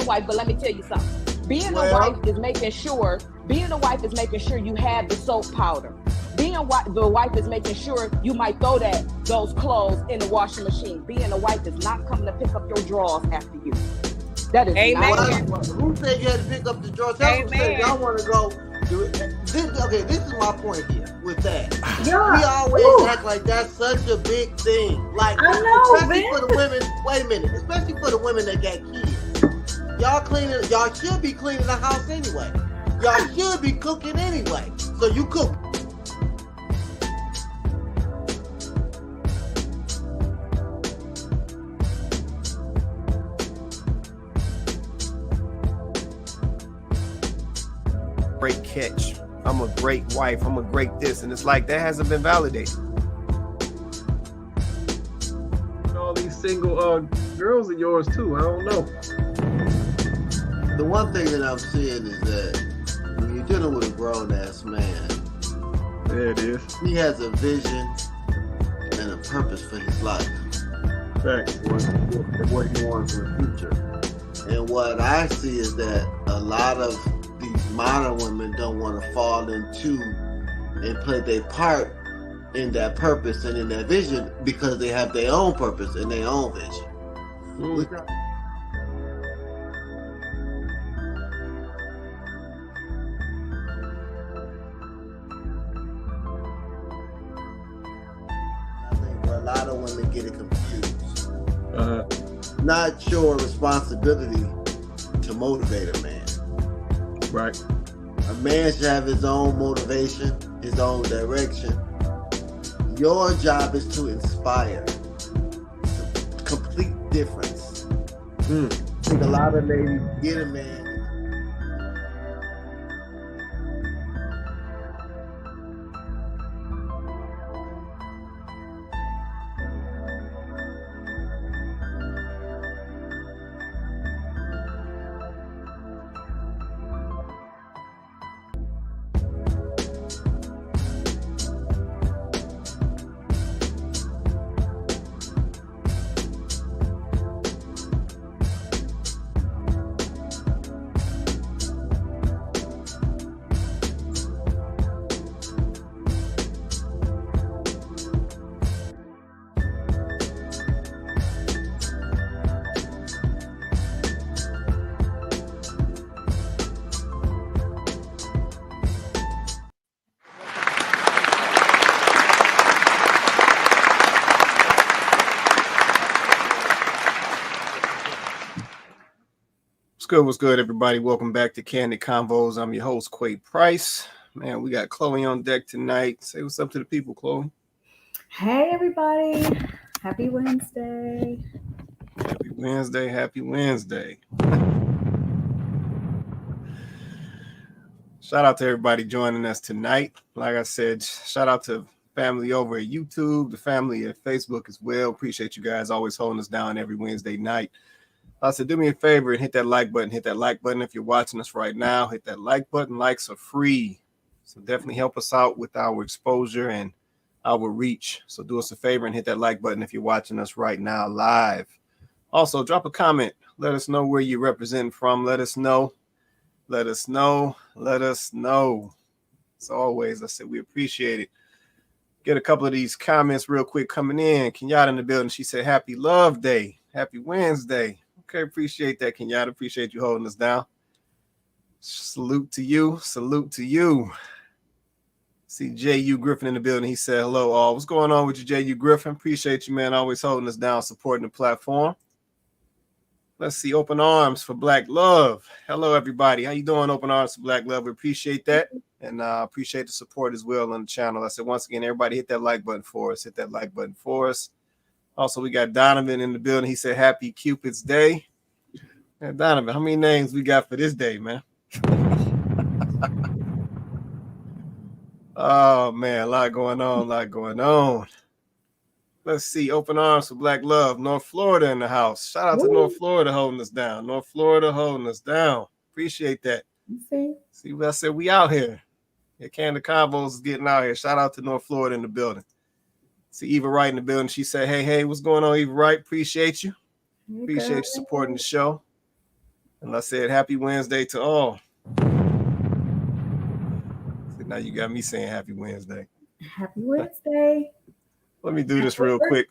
wife, but let me tell you something. Being a wife is making sure you have the soap powder. Being the wife is making sure you might throw those clothes in the washing machine. Being a wife is not coming to pick up your drawers after you. That is not. Who said you had to pick up the drawers? That's what said y'all want to go do it. This is my point here with that. Yeah. We always act like that's such a big thing. Like, I know, especially for the women. Wait a minute. Especially for the women that got kids. Y'all should be cleaning the house anyway. Y'all should be cooking anyway. So you cook. Great catch. I'm a great wife. I'm a great this. And it's like that hasn't been validated. All these single girls are yours too. I don't know. The one thing that I'm seeing is that when you're dealing with a grown-ass man, there it is. He has a vision and a purpose for his life. Facts. What he wants in the future. And what I see is that a lot of these modern women don't want to fall into and play their part in that purpose and in that vision because they have their own purpose and their own vision. I think a lot of women get it confused. Not your responsibility to motivate a man. Right. A man should have his own motivation, his own direction. Your job is to inspire. It's a complete difference. I think a lot of ladies get a man. What's good, everybody? Welcome back to Kandid Konvos. I'm your host, Quay Price. Man, we got Chloe on deck tonight. Say what's up to the people, Chloe. Hey, everybody. Happy Wednesday. Happy Wednesday. Happy Wednesday. Shout out to everybody joining us tonight. Like I said, shout out to family over at YouTube, the family at Facebook as well. Appreciate you guys always holding us down every Wednesday night. I said, do me a favor and hit that like button. Hit that like button if you're watching us right now. Hit that like button. Likes are free. So definitely help us out with our exposure and our reach. So do us a favor and hit that like button if you're watching us right now live. Also, drop a comment. Let us know where you're representing from. Let us know. Let us know. Let us know. As always, I said we appreciate it. Get a couple of these comments real quick coming in. Kenyatta in the building. She said, happy love day. Happy Wednesday. Okay, appreciate that, Kenyatta. Appreciate you holding us down. Salute to you. Salute to you. See J.U. Griffin in the building. He said, hello, all. What's going on with you, J.U. Griffin? Appreciate you, man. Always holding us down, supporting the platform. Let's see. Open Arms for Black Love. Hello, everybody. How you doing, Open Arms for Black Love? We appreciate that. And appreciate the support as well on the channel. I said, once again, everybody hit that like button for us. Hit that like button for us. Also, we got Donovan in the building. He said, happy Cupid's Day. Man, Donovan, how many names we got for this day, man? Oh, man, a lot going on. Let's see. Open Arms for Black Love. North Florida in the house. Shout out to North Florida holding us down. North Florida holding us down. Appreciate that. See what I said? We out here. Yeah, Kandid Konvos is getting out here. Shout out to North Florida in the building. See Eva Wright in the building. She said, hey, what's going on, Eva Wright? Appreciate you. Appreciate you supporting the show. And I said, happy Wednesday to all. So now you got me saying happy Wednesday. Happy Wednesday. Let me do this real quick.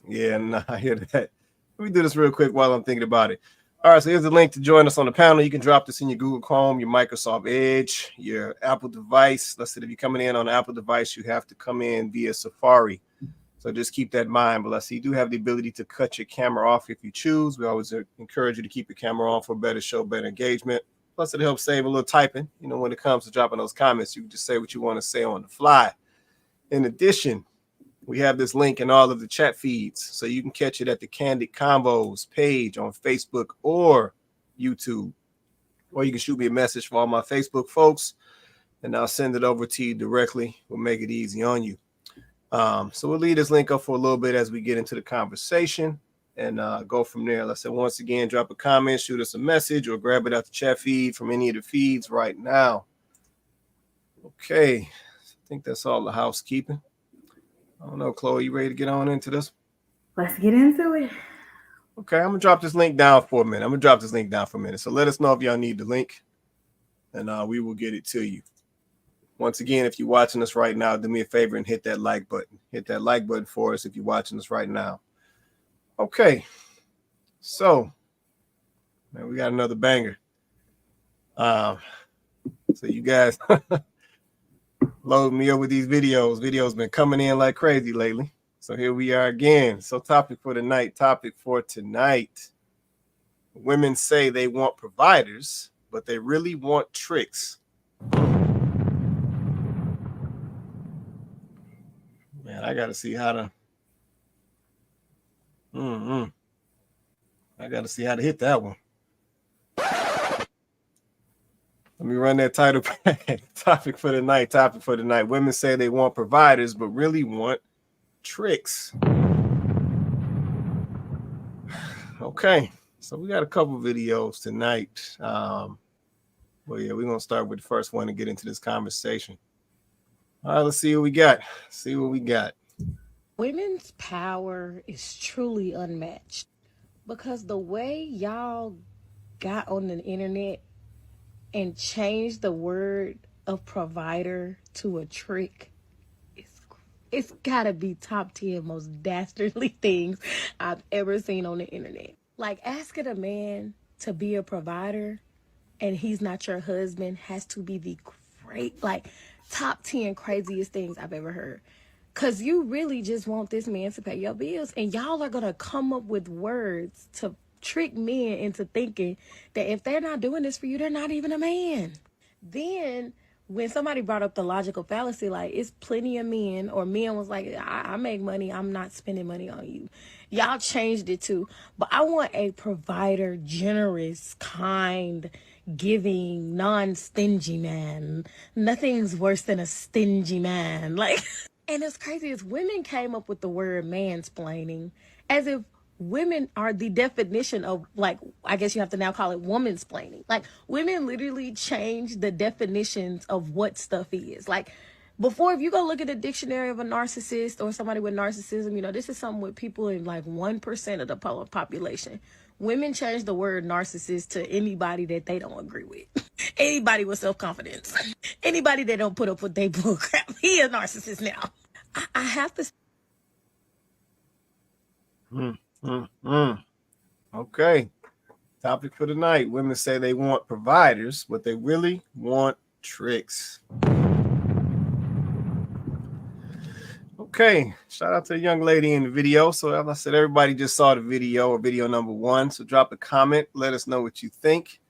Yeah, no, I hear that. Let me do this real quick while I'm thinking about it. All right, so here's the link to join us on the panel. You can drop this in your Google Chrome, your Microsoft Edge, your Apple device. Let's say if you're coming in on an Apple device, you have to come in via Safari. So just keep that in mind. But let's see, you do have the ability to cut your camera off if you choose. We always encourage you to keep your camera on for better show, better engagement. Plus, it helps save a little typing. You know, when it comes to dropping those comments, you can just say what you want to say on the fly. In addition, we have this link in all of the chat feeds, so you can catch it at the Kandid Konvos page on Facebook or YouTube. Or you can shoot me a message for all my Facebook folks, and I'll send it over to you directly. We'll make it easy on you. So we'll leave this link up for a little bit as we get into the conversation and go from there. Let's say once again, drop a comment, shoot us a message, or grab it out the chat feed from any of the feeds right now. Okay, I think that's all the housekeeping. I don't know, Chloe, you ready to get on into this? Let's get into it. Okay, I'm going to drop this link down for a minute. So let us know if y'all need the link, and we will get it to you. Once again, if you're watching us right now, do me a favor and hit that like button. Hit that like button for us if you're watching us right now. Okay, so man, we got another banger. So you guys load me up with these videos. Videos been coming in like crazy lately. So here we are again. So topic for tonight. Women say they want providers, but they really want tricks. Man, I got to see how to. I got to see how to hit that one. Let me run that title back. Topic for the night. Women say they want providers, but really want tricks. Okay, so we got a couple videos tonight. Well, yeah, we're gonna start with the first one and get into this conversation. All right, let's see what we got. Women's power is truly unmatched because the way y'all got on the internet and changed the word of provider to a trick, it's gotta be top 10 most dastardly things I've ever seen on the internet. Like, asking a man to be a provider and he's not your husband has to be the top 10 craziest things I've ever heard. Because you really just want this man to pay your bills, and y'all are gonna come up with words to trick men into thinking that if they're not doing this for you, they're not even a man. Then when somebody brought up the logical fallacy, like, it's plenty of men, or men was like, I make money, I'm not spending money on you. Y'all changed it to, but I want a provider, generous, kind, giving, non-stingy man. Nothing's worse than a stingy man. Like, and it's crazy is women came up with the word mansplaining as if women are the definition of, like, I guess you have to now call it womansplaining. Like, women literally changed the definitions of what stuff is. Like, before, if you go look at the dictionary of a narcissist or somebody with narcissism, you know, this is something with people in like 1% of the population. Women change the word narcissist to anybody that they don't agree with. Anybody with self-confidence. Anybody that don't put up with their bull crap. He a narcissist now. I have to. Okay. Topic for tonight. Women say they want providers, but they really want tricks. Okay, shout out to the young lady in the video. So as I said, everybody just saw the video, or video number 1. So drop a comment. Let us know what you think.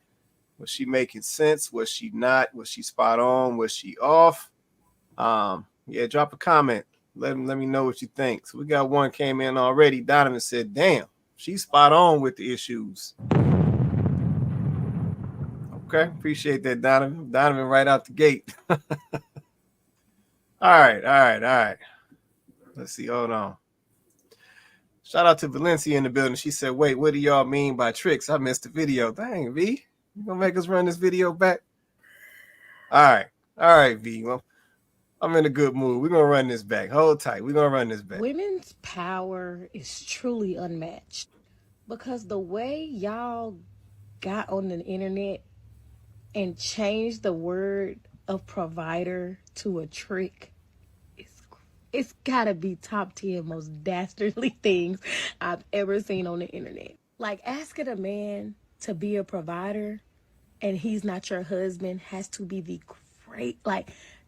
Was she making sense? Was she not? Was she spot on? Was she off? Yeah, drop a comment. Let me know what you think. So we got one came in already. Donovan said, damn, she's spot on with the issues. Okay, appreciate that, Donovan. Donovan right out the gate. All right. Let's see. Hold on. Shout out to Valencia in the building. She said, wait, what do y'all mean by tricks? I missed the video. Dang, V. You gonna make us run this video back? All right, V. Well, I'm in a good mood. We're gonna run this back. Hold tight. We're gonna run this back. Women's power is truly unmatched because the way y'all got on the internet and changed the word of provider to a trick, it's gotta be top 10 most dastardly things I've ever seen on the internet. Like, asking a man to be a provider and he's not your husband has to be the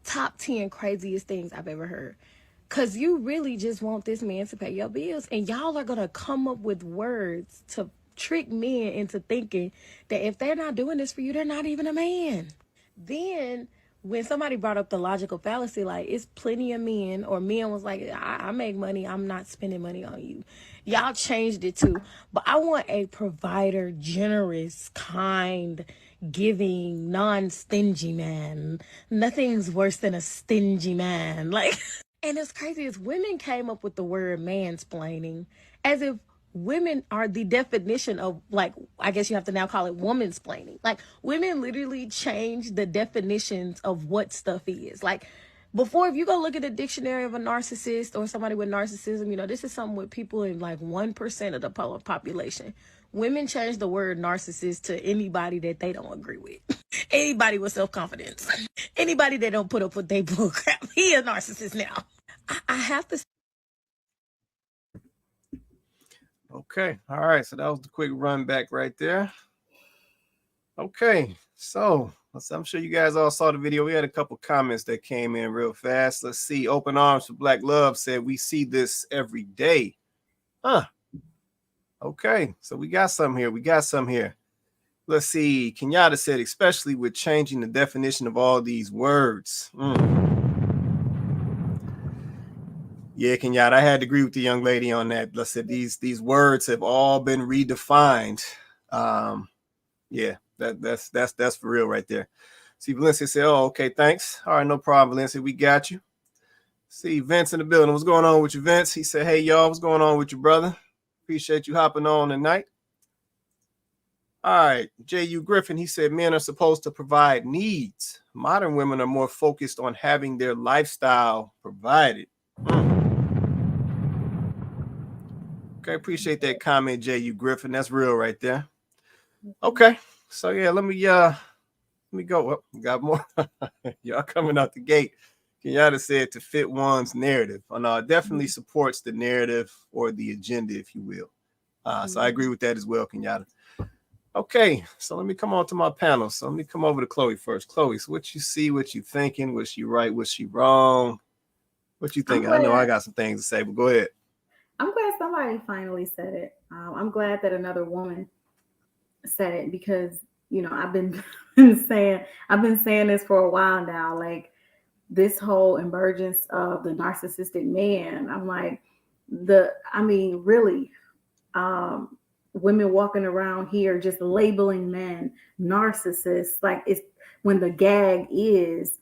top 10 craziest things I've ever heard. Because you really just want this man to pay your bills, and y'all are gonna come up with words to trick men into thinking that if they're not doing this for you, they're not even a man. Then when somebody brought up the logical fallacy, like, it's plenty of men, or men was like, I make money, I'm not spending money on you. Y'all changed it too. But I want a provider, generous, kind, giving, non-stingy man. Nothing's worse than a stingy man. Like, and it's crazy is women came up with the word mansplaining as if women are the definition of, like, I guess you have to now call it womansplaining. Like, women literally changed the definitions of what stuff is. Like, before, if you go look at the dictionary of a narcissist or somebody with narcissism, you know, this is something with people in like 1% of the population. Women changed the word narcissist to anybody that they don't agree with. Anybody with self-confidence. Anybody that don't put up with their bull crap. He a narcissist now. I have to. Okay. All right. So that was the quick run back right there. Okay. So I'm sure you guys all saw the video. We had a couple comments that came in real fast. Let's see. Open Arms for Black Love said, we see this every day. Huh. Okay. So we got some here. Let's see. Kenyatta said, especially with changing the definition of all these words. Yeah, Kenyatta, I had to agree with the young lady on that. Let's say these words have all been redefined. Yeah, that's for real right there. See, Valencia said, oh, okay, thanks. All right, no problem, Valencia. We got you. See, Vince in the building. What's going on with you, Vince? He said, hey, y'all, what's going on with you, brother? Appreciate you hopping on tonight. All right, J.U. Griffin, he said men are supposed to provide needs. Modern women are more focused on having their lifestyle provided. Okay, appreciate that comment, J.U. Griffin. That's real right there. Okay, so yeah, let me go up. Got more. Y'all coming out the gate. Kenyatta said to fit one's narrative. Oh, no, it definitely supports the narrative or the agenda, if you will. So I agree with that as well, Kenyatta. Okay, so let me come on to my panel. So let me come over to Chloe first. Chloe, so what you see, what you thinking, was she right, was she wrong? What you thinking? I know I got some things to say, but go ahead. I'm glad somebody finally said it. I'm glad that another woman said it because, you know, I've been saying this for a while now. Like, this whole emergence of the narcissistic man. I'm like, really, women walking around here just labeling men narcissists. Like, it's when the gag is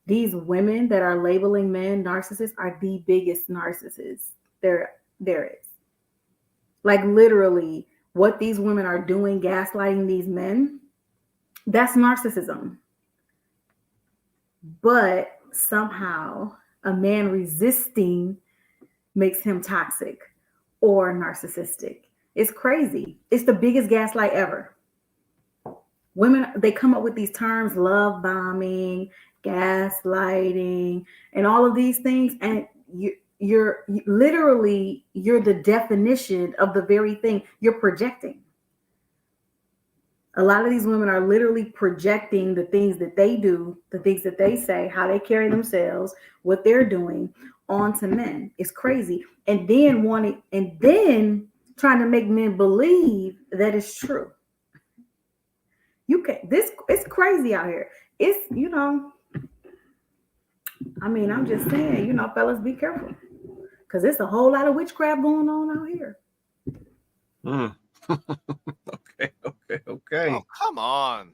these women that are labeling men narcissists are the biggest narcissists there is. Like, literally what these women are doing, gaslighting these men, that's narcissism. But somehow a man resisting makes him toxic or narcissistic. It's crazy. It's the biggest gaslight ever. Women, they come up with these terms, love bombing, gaslighting, and all of these things. And you're literally the definition of the very thing you're projecting. A lot of these women are literally projecting the things that they do, the things that they say, how they carry themselves, what they're doing onto men. It's crazy. And then trying to make men believe that it's true. It's crazy out here. It's, you know, I mean, I'm just saying, you know, fellas, be careful. Because it's a whole lot of witchcraft going on out here. Okay. Oh, come on.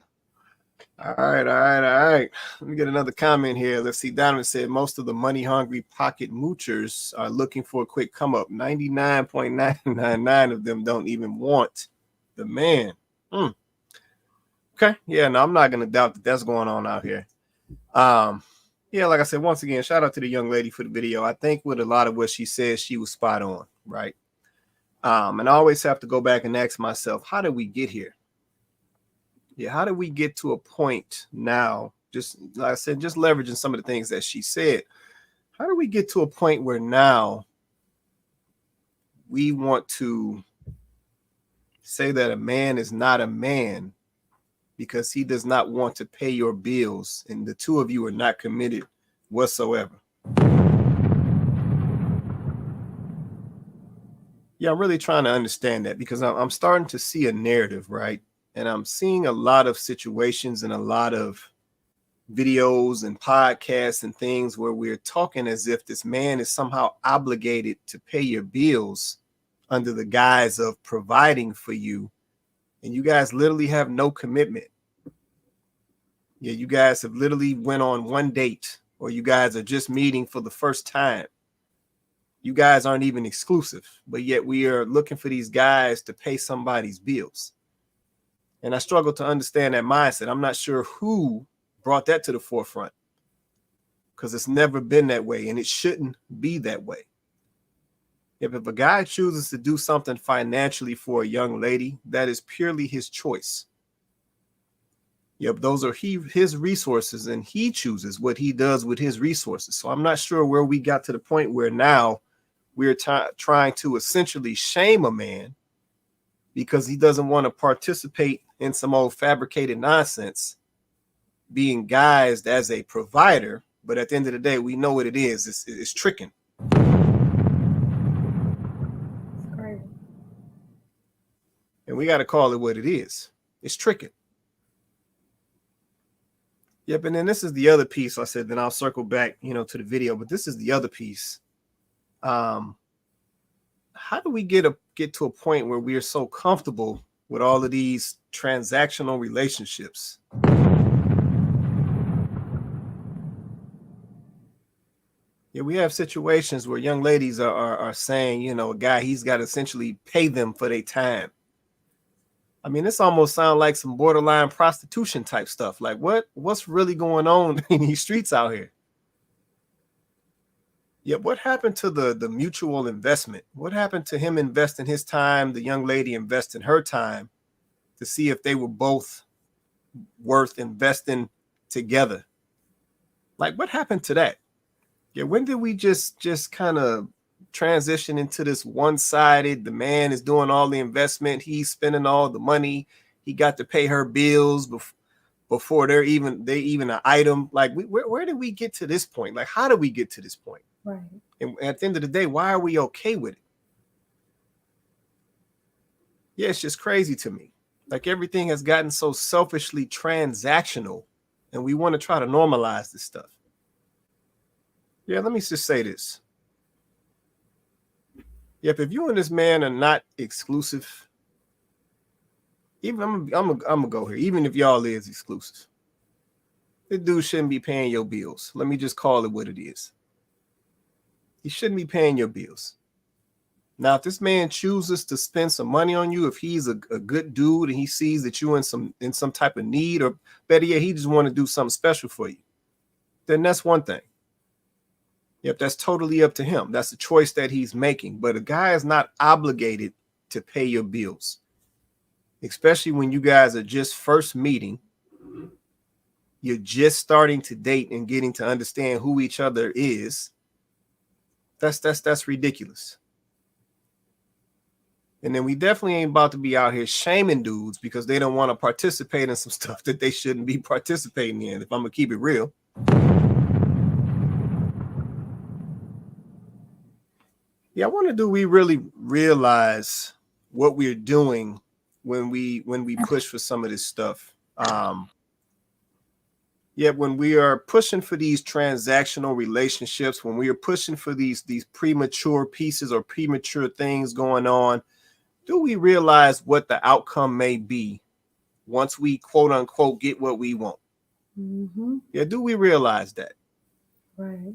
All right. Let me get another comment here. Let's see. Donovan said most of the money-hungry pocket moochers are looking for a quick come-up. 99.999 of them don't even want the man. Okay. Yeah, no, I'm not going to doubt that that's going on out here. Yeah, like I said, once again, shout out to the young lady for the video. I think with a lot of what she said, she was spot on, right? And I always have to go back and ask myself, how did we get here? Yeah, how do we get to a point now? Just like I said, just leveraging some of the things that she said. How do we get to a point where now we want to say that a man is not a man because he does not want to pay your bills and the two of you are not committed whatsoever? Yeah, I'm really trying to understand that because I'm starting to see a narrative, right? And I'm seeing a lot of situations and a lot of videos and podcasts and things where we're talking as if this man is somehow obligated to pay your bills under the guise of providing for you. And you guys literally have no commitment. Yeah, you guys have literally went on one date, or you guys are just meeting for the first time. You guys aren't even exclusive, but yet we are looking for these guys to pay somebody's bills. And I struggle to understand that mindset. I'm not sure who brought that to the forefront because it's never been that way and it shouldn't be that way. If a guy chooses to do something financially for a young lady, that is purely his choice. Yep, those are his resources and he chooses what he does with his resources. So I'm not sure where we got to the point where now we're trying to essentially shame a man because he doesn't want to participate in some old fabricated nonsense, being guised as a provider. But at the end of the day, we know what it is. It's tricking. Right. And we got to call it what it is. It's tricking. Yep. And then this is the other piece. I said, then I'll circle back, to the video, but this is the other piece. How do we get to a point where we are so comfortable with all of these transactional relationships? Yeah, we have situations where young ladies are saying, a guy, he's got to essentially pay them for their time. I mean, this almost sounds like some borderline prostitution type stuff. Like what's really going on in these streets out here? Yeah, what happened to the mutual investment? What happened to him investing his time, the young lady investing her time to see if they were both worth investing together? Like, what happened to that? Yeah, when did we just kind of transition into this one-sided, the man is doing all the investment, he's spending all the money, he got to pay her bills before they even an item? Like, where did we get to this point? Like, how did we get to this point? Right. And at the end of the day, why are we okay with it? Yeah, it's just crazy to me. Like, everything has gotten so selfishly transactional, and we want to try to normalize this stuff. Yeah, let me just say this. Yep, if you and this man are not exclusive, even I'm gonna go here. Even if y'all is exclusive, this dude shouldn't be paying your bills. Let me just call it what it is. He shouldn't be paying your bills. Now, if this man chooses to spend some money on you, if he's a good dude and he sees that you're in some type of need, or better yet, he just want to do something special for you, then that's one thing. Yep, that's totally up to him. That's a choice that he's making. But a guy is not obligated to pay your bills, especially when you guys are just first meeting. You're just starting to date and getting to understand who each other is. That's ridiculous. And then we definitely ain't about to be out here shaming dudes because they don't want to participate in some stuff that they shouldn't be participating in, if I'm gonna keep it real. Yeah, I wonder, do we really realize what we're doing when we push for some of this stuff? Yeah, when we are pushing for these transactional relationships, when we are pushing for these premature pieces or premature things going on, do we realize what the outcome may be once we quote unquote get what we want? Mm-hmm. Yeah, do we realize that? Right.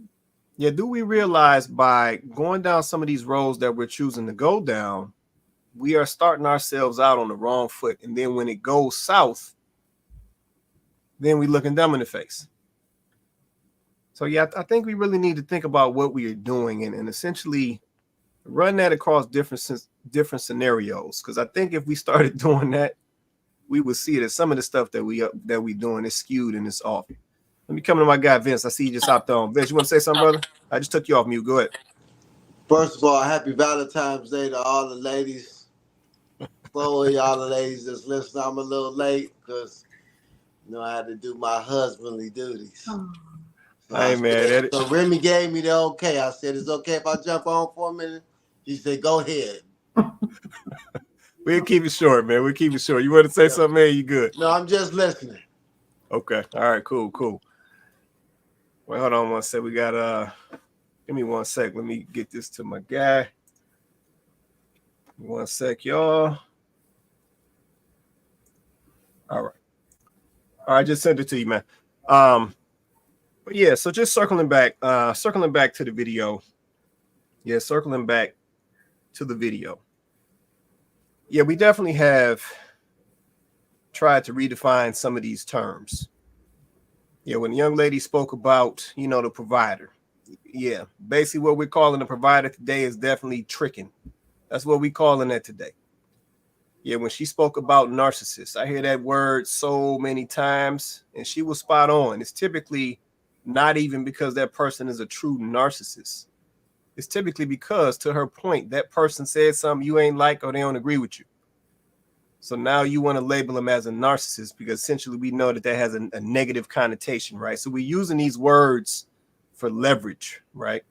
Yeah, do we realize by going down some of these roads that we're choosing to go down, we are starting ourselves out on the wrong foot. And then when it goes south, then we looking them in the face. So yeah, I think we really need to think about what we are doing and essentially run that across different scenarios. Because I think if we started doing that, we would see that some of the stuff that we doing is skewed and it's off. Let me come to my guy Vince. I see you just hopped on. Vince, you want to say something, brother? I just took you off mute. Go ahead. First of all, happy Valentine's Day to all the ladies. For y'all the ladies that's listening, I'm a little late because I had to do my husbandly duties. So hey man, so Remy gave me the okay. I said, "It's okay if I jump on for a minute." He said, "Go ahead." We'll keep it short, man. We'll keep it short. You want to say something, man? You good? No, I'm just listening. Okay. All right. Cool. Well, hold on one sec. We got give me 1 sec. Let me get this to my guy. 1 sec, y'all. All right. I just sent it to you, man. But yeah, so just circling back to the video. Yeah, circling back to the video. Yeah, we definitely have tried to redefine some of these terms. Yeah, when the young lady spoke about, the provider. Yeah, basically what we're calling the provider today is definitely tricking. That's what we're calling that today. Yeah, when she spoke about narcissists, I hear that word so many times, and she was spot on. It's typically not even because that person is a true narcissist. It's typically because, to her point, that person said something you ain't like or they don't agree with you. So now you want to label them as a narcissist because essentially we know that has a negative connotation, right? So we're using these words for leverage, right?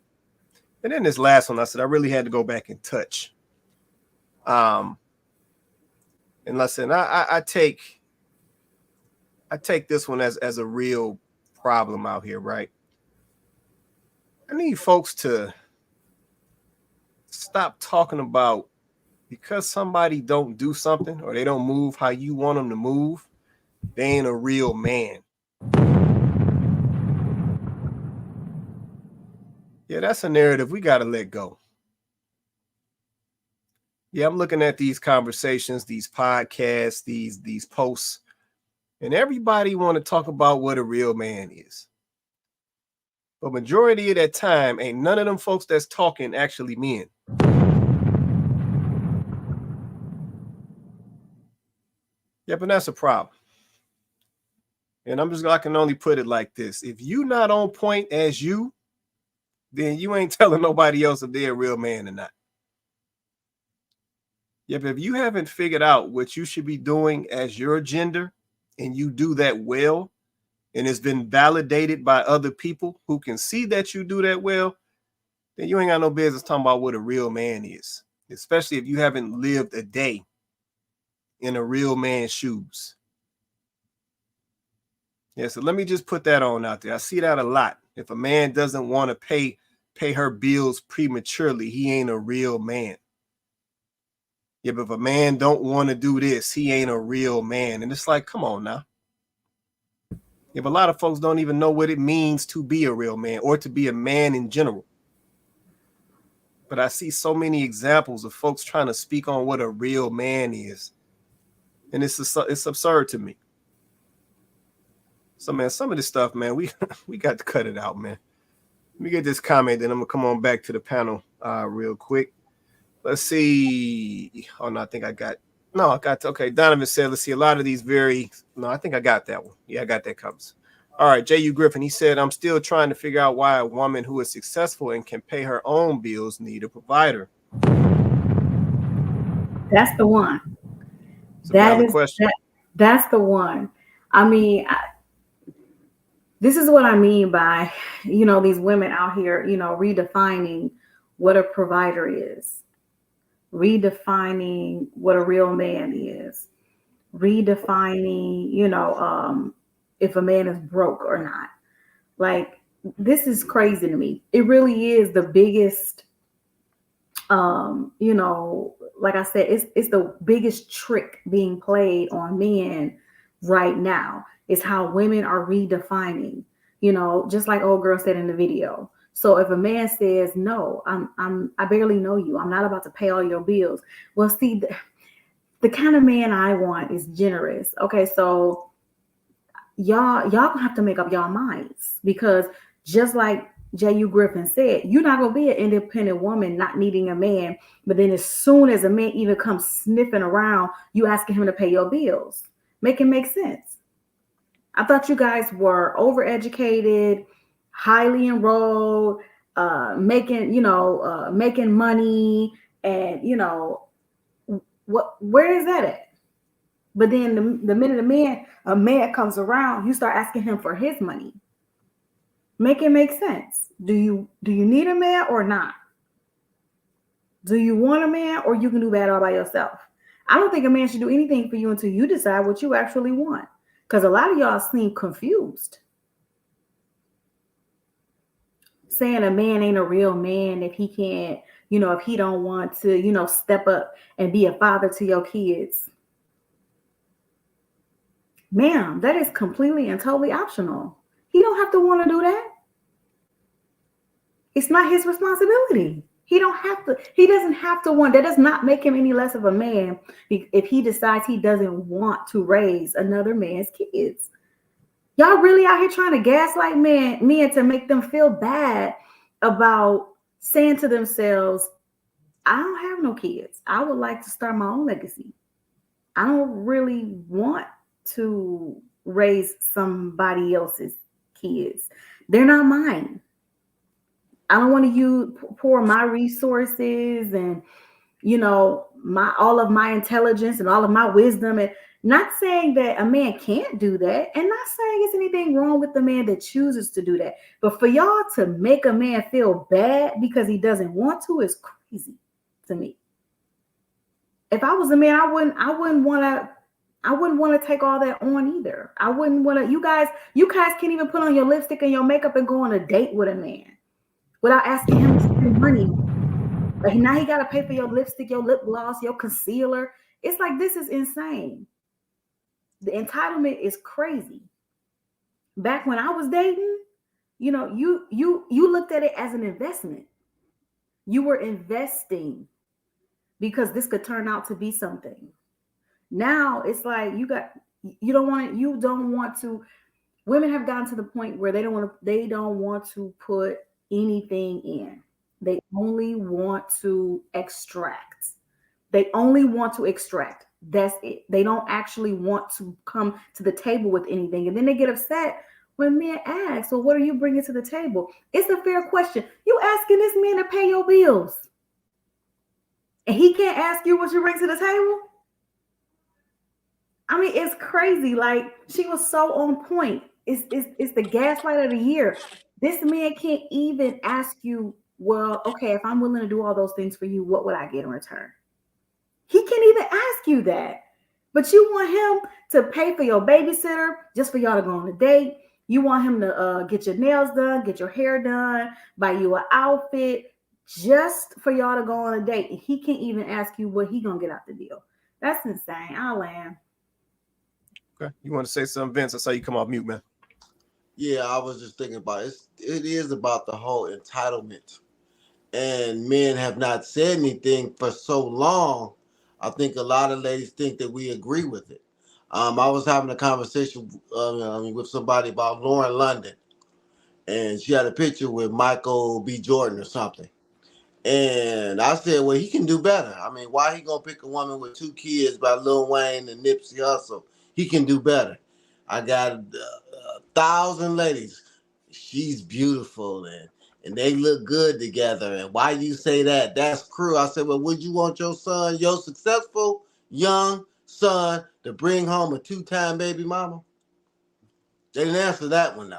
And then this last one, I said I really had to go back and touch. And listen, I take this one as a real problem out here, right? I need folks to stop talking about because somebody don't do something or they don't move how you want them to move, they ain't a real man. Yeah, that's a narrative we got to let go. Yeah, I'm looking at these conversations, these podcasts, these posts, and everybody want to talk about what a real man is. But majority of that time, ain't none of them folks that's talking actually men. Yeah, but that's a problem. And I can only put it like this. If you not on point as you, then you ain't telling nobody else if they're a real man or not. Yeah, but if you haven't figured out what you should be doing as your gender and you do that well, and it's been validated by other people who can see that you do that well, then you ain't got no business talking about what a real man is, especially if you haven't lived a day in a real man's shoes. Yeah, so let me just put that on out there. I see that a lot. If a man doesn't want to pay her bills prematurely, he ain't a real man. Yeah, but if a man don't want to do this, he ain't a real man. And it's like, come on now. If a lot of folks don't even know what it means to be a real man or to be a man in general. But I see so many examples of folks trying to speak on what a real man is. And it's absurd to me. So, man, some of this stuff, man, we got to cut it out, man. Let me get this comment, then I'm going to come on back to the panel real quick. Let's see. Oh, no, I think I got. No, I got. Okay, Donovan said, let's see, a lot of these I think I got that one. Yeah, I got that comes. All right, J.U. Griffin, he said, I'm still trying to figure out why a woman who is successful and can pay her own bills need a provider. That's the one. That's the one. I mean, this is what I mean by, these women out here, redefining what a provider is, redefining what a real man is, redefining, if a man is broke or not. Like, this is crazy to me. It really is the biggest, like I said, it's the biggest trick being played on men right now. Is how women are redefining, just like old girl said in the video. So if a man says, no, I barely know you, I'm not about to pay all your bills. Well, see, the kind of man I want is generous. Okay, so y'all gonna have to make up y'all minds, because just like J.U. Griffin said, you're not gonna be an independent woman not needing a man, but then as soon as a man even comes sniffing around, you asking him to pay your bills. Make it make sense. I thought you guys were overeducated, highly enrolled, making money, and where is that at? But then the minute a man comes around, you start asking him for his money. Make it make sense. Do you need a man or not? Do you want a man, or you can do that all by yourself? I don't think a man should do anything for you until you decide what you actually want. Because a lot of y'all seem confused. Saying a man ain't a real man if he can't, if he don't want to, step up and be a father to your kids. Ma'am, that is completely and totally optional. He don't have to want to do that. It's not his responsibility. He doesn't have to want. That does not make him any less of a man if he decides he doesn't want to raise another man's kids. Y'all really out here trying to gaslight men to make them feel bad about saying to themselves, I don't have no kids. I would like to start my own legacy. I don't really want to raise somebody else's kids. They're not mine. I don't want to pour my resources and, all of my intelligence and all of my wisdom. And not saying that a man can't do that, and not saying there's anything wrong with the man that chooses to do that. But for y'all to make a man feel bad because he doesn't want to is crazy to me. If I was a man, I wouldn't want to take all that on either. I wouldn't want to. You guys can't even put on your lipstick and your makeup and go on a date with a man without asking him to spend money. Like, now he got to pay for your lipstick, your lip gloss, your concealer. It's like, this is insane. The entitlement is crazy. Back when I was dating, you looked at it as an investment. You were investing because this could turn out to be something. Now it's like you don't want to. Women have gotten to the point where they don't want to put anything in. They only want to extract. That's it. They don't actually want to come to the table with anything. And then they get upset when men ask, well, what are you bringing to the table? It's a fair question. You asking this man to pay your bills, and he can't ask you what you bring to the table? I mean, it's crazy. Like, she was so on point. It's the gaslight of the year. This man can't even ask you, well, okay, if I'm willing to do all those things for you, what would I get in return? He can't even ask you that. But you want him to pay for your babysitter just for y'all to go on a date. You want him to get your nails done, get your hair done, buy you an outfit just for y'all to go on a date. And he can't even ask you what he gonna get out the deal. That's insane. I'll land. Okay. You want to say something, Vince? I saw you come off mute, man. Yeah, I was just thinking about it. It is about the whole entitlement. And men have not said anything for so long. I think a lot of ladies think that we agree with it. I was having a conversation with somebody about Lauren London, and she had a picture with Michael B. Jordan or something. And I said, well, he can do better. I mean, why he gonna pick a woman with 2 kids by Lil Wayne and Nipsey Hussle? He can do better. I got 1,000 ladies. She's beautiful and they look good together. And why you say that? That's cruel. I said, well, would you want your son, your successful young son, to bring home a 2-time baby mama? They didn't answer that one, though.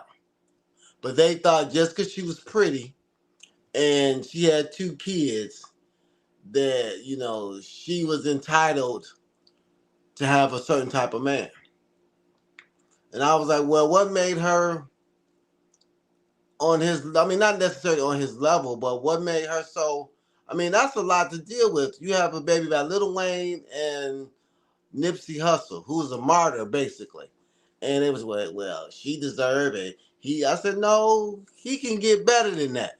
But they thought just because she was pretty and she had 2 kids that, she was entitled to have a certain type of man. And I was like, well, what made her on his, I mean, not necessarily on his level, but what made her so, I mean, that's a lot to deal with. You have a baby by Lil Wayne and Nipsey Hussle, who's a martyr, basically. And it was, well, she deserved it. I said, no, he can get better than that.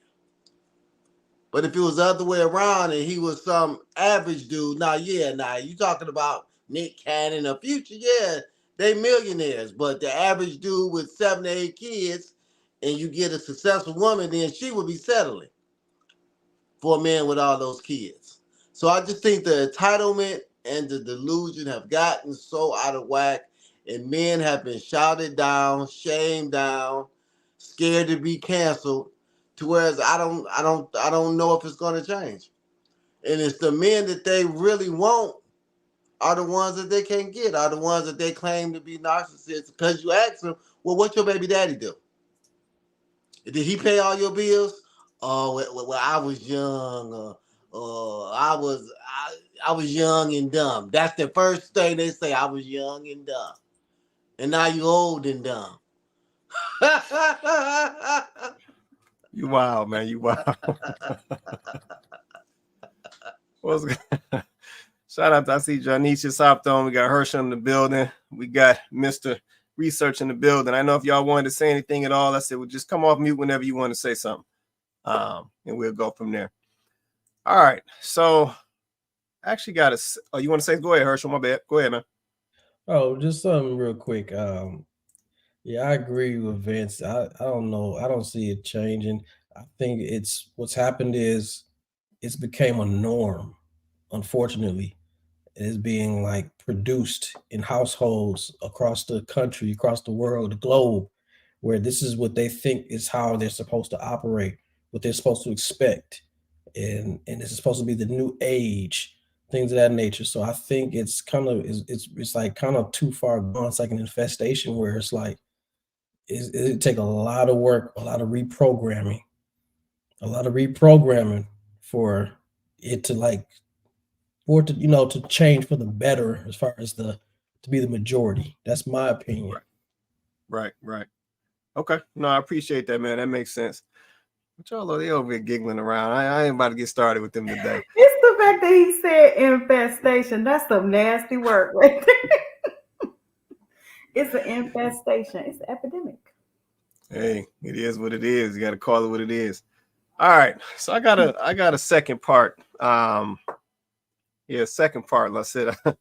But if it was the other way around and he was some average dude, you talking about Nick Cannon or Future, yeah, they millionaires. But the average dude with 7 to 8 kids, and you get a successful woman, then she would be settling for a man with all those kids. So I just think the entitlement and the delusion have gotten so out of whack. and men have been shouted down, shamed down, scared to be canceled, to whereas I don't know if it's going to change. And it's the men that they really want are the ones that they can't get, are the ones that they claim to be narcissists. Because you ask them, well, what your baby daddy do? Did he pay all your bills? Oh, well, I was young. I was young and dumb. That's the first thing they say. I was young and dumb, and now you old and dumb. You wild, man. You wild. Shout out to, I see Janice just hopped on. We got Herschel in the building. We got Mr. Research in the building. I know if y'all wanted to say anything at all, I said, well, just come off mute whenever you want to say something. And we'll go from there. All right. So I actually got a, oh, you want to say, go ahead, Herschel, my bad. Go ahead, man. Oh, just something real quick. Yeah, I agree with Vince. I don't know. I don't see it changing. I think it's what's happened is it's became a norm, unfortunately. It is being like produced in households across the country, across the world, the globe, where this is what they think is how they're supposed to operate, what they're supposed to expect. And this is supposed to be the new age, things of that nature. So I think it's kind of it's like kind of too far gone. It's like an infestation where it's like it take a lot of work, a lot of reprogramming for it to like for it to, you know, to change for the better as far as to be the majority. That's my opinion. Right. Okay. No, I appreciate that, man. That makes sense. But y'all are they over here giggling around. I ain't about to get started with them today. It's the fact that he said infestation. That's some nasty work right there. It's an infestation. It's an epidemic. Hey, it is what it is. You got to call it what it is. All right. So I got a second part. Second part. Like I said, the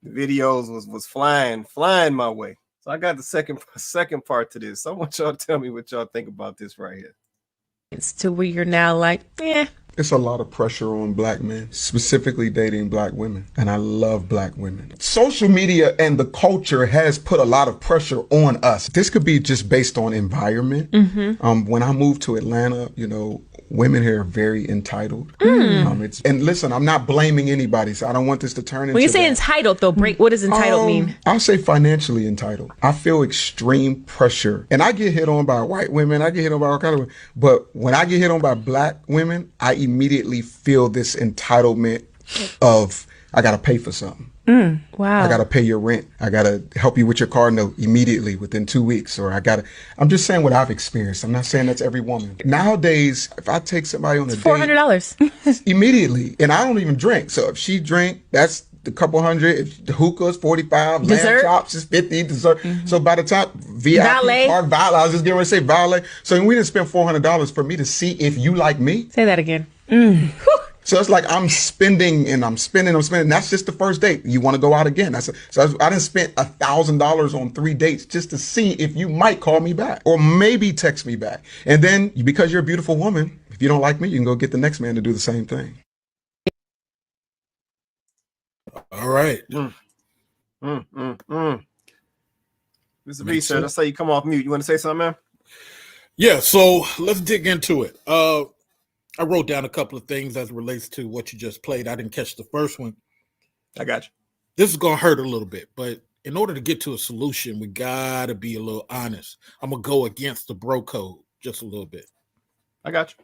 videos was flying my way. So I got the second part to this. So I want y'all to tell me what y'all think about this right here. It's to where you're now like, It's a lot of pressure on black men, specifically dating black women. And I love black women. Social media and the culture has put a lot of pressure on us. This could be just based on environment. Mm-hmm. When I moved to Atlanta, you know, women here are very entitled. And listen, I'm not blaming anybody, so I don't want this to turn into. When you say entitled, though, what does entitled mean? I'll say financially entitled. I feel extreme pressure. And I get hit on by white women. I get hit on by all kinds of women. But when I get hit on by black women, I immediately feel this entitlement of, I got to pay for something. Wow. I got to pay your rent. I got to help you with your car note immediately within 2 weeks. Or I'm just saying what I've experienced. I'm not saying that's every woman. Nowadays, if I take somebody on a date, $400 immediately, and I don't even drink. So if she drink, that's the couple hundred. If the hookah is 45, lamb chops is 50, dessert. Mm-hmm. So by the time VIP park, valet, I was just getting ready to say valet. So we didn't spend $400 for me to see if you like me. Say that again. So it's like I'm spending. That's just the first date. You want to go out again. I didn't spend $1,000 on 3 dates just to see if you might call me back or maybe text me back. And then because you're a beautiful woman, if you don't like me, you can go get the next man to do the same thing. All right. Mr. Research, I say you come off mute. You want to say something, man? Yeah, so let's dig into it. I wrote down a couple of things as it relates to what you just played. I didn't catch the first one. I got you. This is going to hurt a little bit, but in order to get to a solution, we got to be a little honest. I'm going to go against the bro code just a little bit. I got you.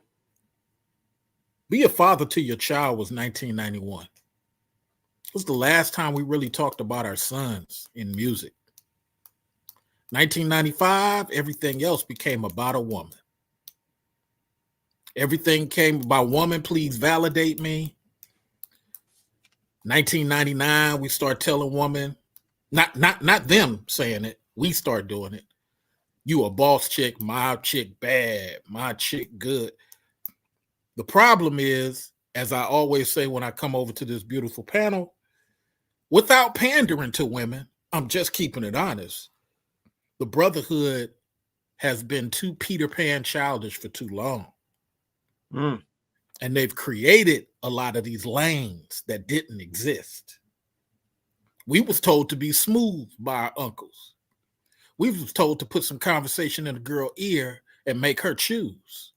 Be a father to your child was 1991. It was the last time we really talked about our sons in music. 1995, everything else became about a woman. Everything came about woman, please validate me. 1999, we start telling women, not them saying it, we start doing it. You a boss chick, my chick bad, my chick good. The problem is, as I always say when I come over to this beautiful panel, without pandering to women, I'm just keeping it honest. The brotherhood has been too Peter Pan childish for too long. And they've created a lot of these lanes that didn't exist. We was told to be smooth by our uncles. We was told to put some conversation in a girl's ear and make her choose.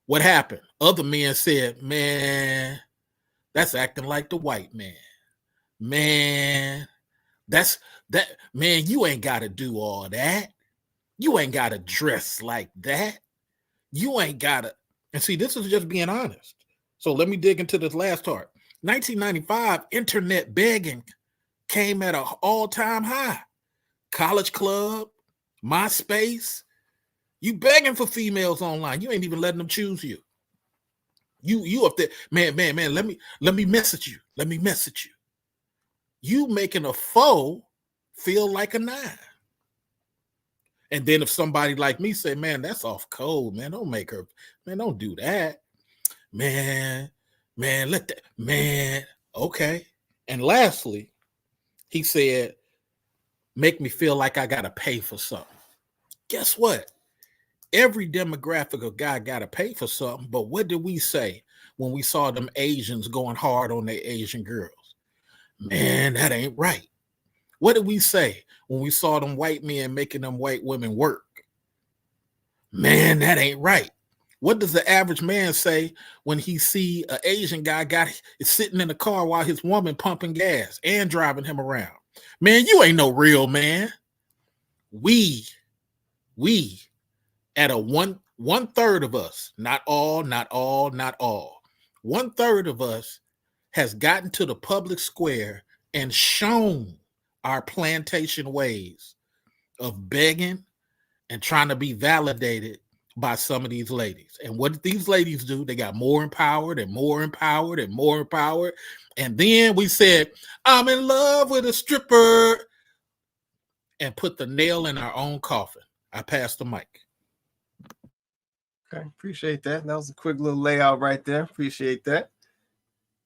What happened? Other men said, man, that's acting like the white man. Man, man, you ain't got to do all that. You ain't got to dress like that. You ain't got to. And see, this is just being honest. So let me dig into this last part. 1995, internet begging came at an all-time high. College Club, MySpace, you begging for females online. You ain't even letting them choose you. You up there, man, let me message you. Let me message you. You making a foe feel like a 9. And then if somebody like me say, man, that's off code, man, don't make her, man, don't do that. Man, let that, man, okay. And lastly, he said, make me feel like I got to pay for something. Guess what? Every demographic of guy got to pay for something. But what did we say when we saw them Asians going hard on their Asian girls? Man, that ain't right. What did we say when we saw them white men making them white women work? Man, that ain't right. What does the average man say when he see an Asian guy is sitting in the car while his woman pumping gas and driving him around? Man, you ain't no real man. We at a one third of us, not all, 1/3 of us has gotten to the public square and shown our plantation ways of begging and trying to be validated by some of these ladies. And what did these ladies do? They got more empowered and more empowered and more empowered. And then we said, I'm in love with a stripper, and put the nail in our own coffin. I passed the mic. Okay, appreciate that. That was a quick little layout right there. Appreciate that.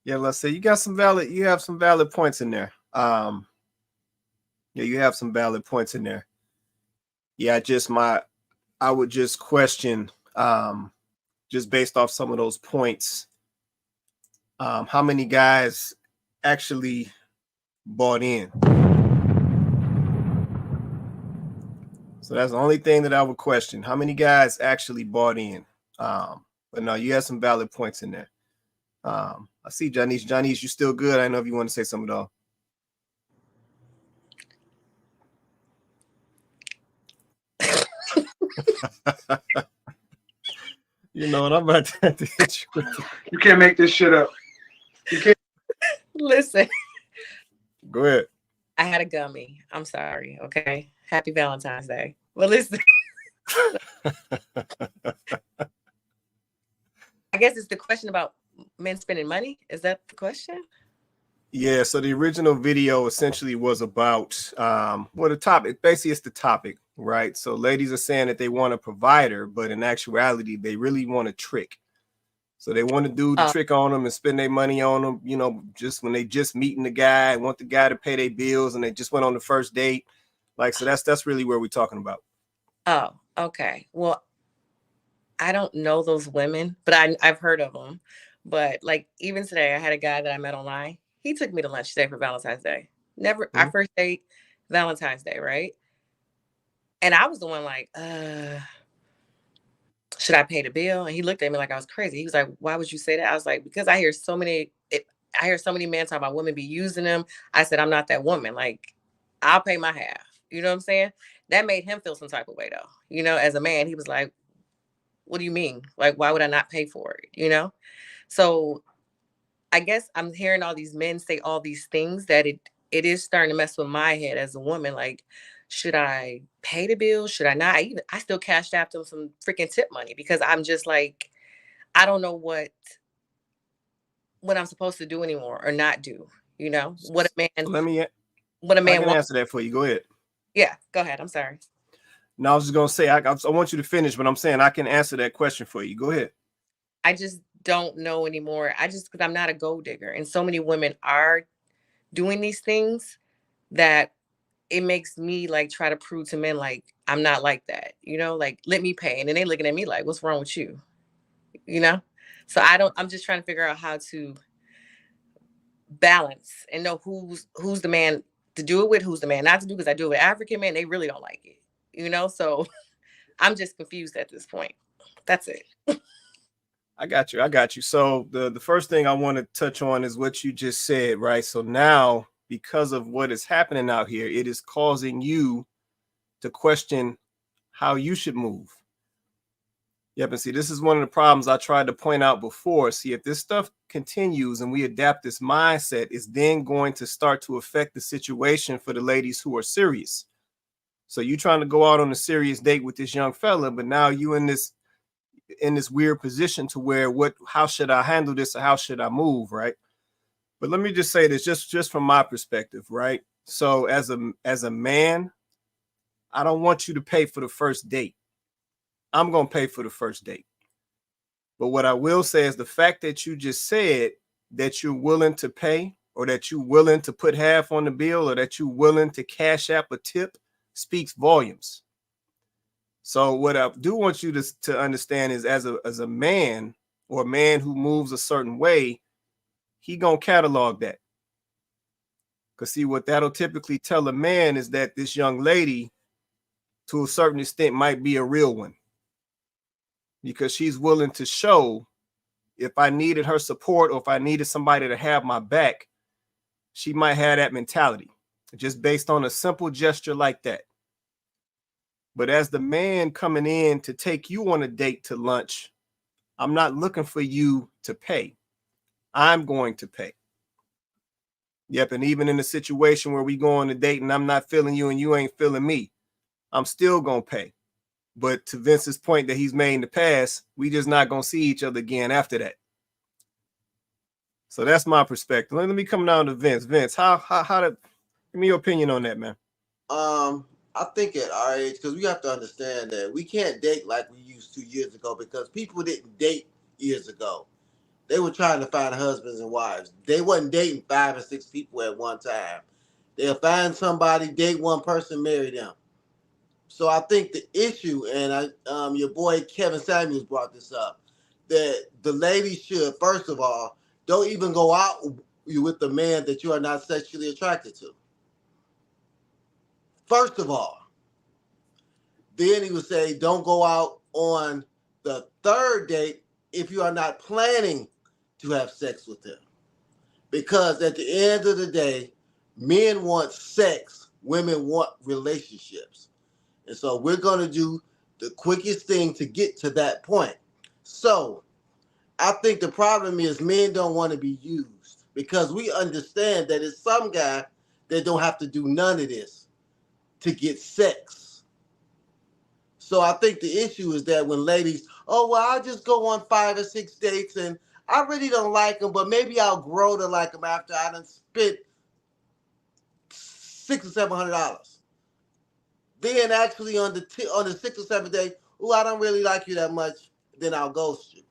Yeah, let's say you have some valid points in there. Yeah, you have some valid points in there. Yeah, I would just question, just based off some of those points, how many guys actually bought in. So that's the only thing that I would question. How many guys actually bought in? But no, you have some valid points in there. I see Janice. Janice, you still good? I know if you want to say something though. You know what? I'm about to have to hit you with You can't make this shit up. You can't. Listen. Go ahead. I had a gummy. I'm sorry. Okay. Happy Valentine's Day. Well, listen. I guess it's the question about men spending money. Is that the question? Yeah. So the original video essentially was about the topic. Basically, it's the topic, right? So ladies are saying that they want a provider, but in actuality, they really want a trick. So they want to do the trick on them and spend their money on them, you know, just when they just meeting the guy, want the guy to pay their bills, and they just went on the first date. Like, so that's really where we're talking about. Oh, okay. Well, I don't know those women, but I've heard of them. But like even today, I had a guy that I met online. He took me to lunch today for Valentine's Day. Never our first date, Valentine's Day, right? And I was the one like, should I pay the bill? And he looked at me like I was crazy. He was like, why would you say that? I was like, because I hear so many men talk about women be using them. I said, I'm not that woman. Like, I'll pay my half. You know what I'm saying? That made him feel some type of way though. You know, as a man, he was like, what do you mean? Like, why would I not pay for it? You know? So I guess I'm hearing all these men say all these things that it is starting to mess with my head as a woman. Like, should I pay the bill? Should I not? I still cashed after them some freaking tip money because I'm just like, I don't know what I'm supposed to do anymore or not do. You know, what a man I can answer that for you. Go ahead. Yeah, go ahead. I'm sorry. No, I was just gonna say I want you to finish, but I'm saying I can answer that question for you. Go ahead. I just don't know anymore. Because I'm not a gold digger, and so many women are doing these things that it makes me like try to prove to men like I'm not like that, you know, like let me pay. And then they looking at me like, what's wrong with you? You know? So I'm just trying to figure out how to balance and know who's the man to do it with, who's the man not to do. Because I do it with African men, they really don't like it, you know. So I'm just confused at this point. That's it. I got you. So the first thing I want to touch on is what you just said, right? So now, because of what is happening out here, it is causing you to question how you should move. Yep, and see, this is one of the problems I tried to point out before. See, if this stuff continues and we adapt this mindset, it's then going to start to affect the situation for the ladies who are serious. So you trying to go out on a serious date with this young fella, but now you in this weird position to where how should I handle this or how should I move, right? But let me just say this just from my perspective, right? So as a man, I don't want you to pay for the first date. I'm going to pay for the first date. But what I will say is the fact that you just said that you're willing to pay, or that you're willing to put half on the bill, or that you're willing to cash app a tip speaks volumes. So what I do want you to understand is as a man, or a man who moves a certain way, he gonna catalog that. Because see, what that'll typically tell a man is that this young lady, to a certain extent, might be a real one. Because she's willing to show, if I needed her support or if I needed somebody to have my back, she might have that mentality, just based on a simple gesture like that. But as the man coming in to take you on a date to lunch, I'm not looking for you to pay. I'm going to pay. Yep, and even in a situation where we go on a date and I'm not feeling you and you ain't feeling me, I'm still going to pay. But to Vince's point that he's made in the past, we just not going to see each other again after that. So that's my perspective. Let me come down to Vince. Vince, how to give me your opinion on that, man. I think at our age, because we have to understand that we can't date like we used to years ago, because people didn't date years ago. They were trying to find husbands and wives. They wasn't dating 5 or 6 people at one time. They'll find somebody, date one person, marry them. So I think the issue, and your boy Kevin Samuels brought this up, that the ladies should, first of all, don't even go out with the man that you are not sexually attracted to. First of all. Then he would say, don't go out on the third date if you are not planning to have sex with them. Because at the end of the day, men want sex, women want relationships. And so we're going to do the quickest thing to get to that point. So I think the problem is men don't want to be used, because we understand that it's some guy that don't have to do none of this to get sex. So I think the issue is that when ladies, I'll just go on 5 or 6 dates and I really don't like them, but maybe I'll grow to like them after I done spent $600 or $700. Then actually on the 6th or 7th day, I don't really like you that much, then I'll ghost you.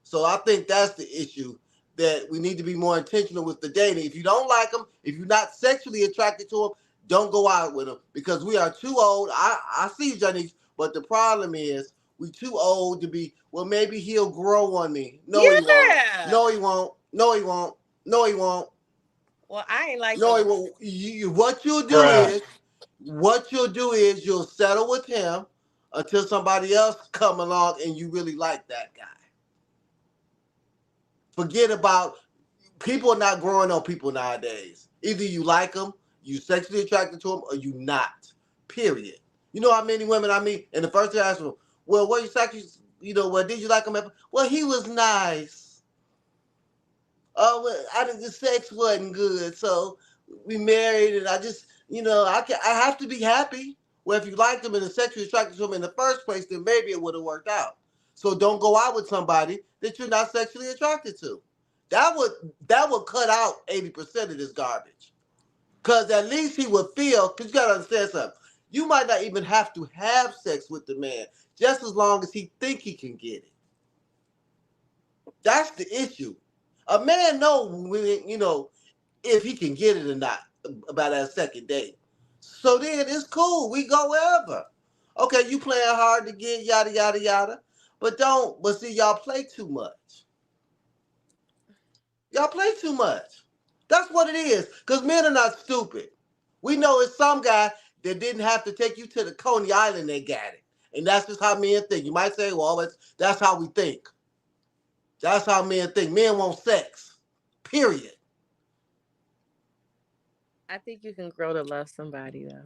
So I think that's the issue, that we need to be more intentional with the dating. If you don't like them, if you're not sexually attracted to them, don't go out with them, because we are too old. I see you, Johnny, but the problem is we're too old to be, maybe he'll grow on me. No, he won't. No, he won't. No, he won't. No, he won't. Well, I ain't like No, he won't. What you'll do is you'll settle with him until somebody else come along and you really like that guy. Forget about, people are not growing on people nowadays. Either you like them, you sexually attracted to them, or you not. Period. You know how many women I meet, and the first thing I ask them, what you sexually, did you like him? Well, he was nice. The sex wasn't good, so we married, and I just, I have to be happy. Well, if you liked him and the sexually attracted to him in the first place, then maybe it would have worked out. So don't go out with somebody that you're not sexually attracted to. That would cut out 80% of this garbage. Because at least he would feel, because you got to understand something. You might not even have to have sex with the man, just as long as he think he can get it. That's the issue. A man knows when, if he can get it or not about that second date. So then it's cool. We go wherever. Okay, you playing hard to get, yada, yada, yada. But see, y'all play too much. Y'all play too much. That's what it is. Because men are not stupid. We know it's some guy that didn't have to take you to the Coney Island, they got it. And that's just how men think. You might say, well, that's how we think. That's how men think. Men want sex. Period. I think you can grow to love somebody, though.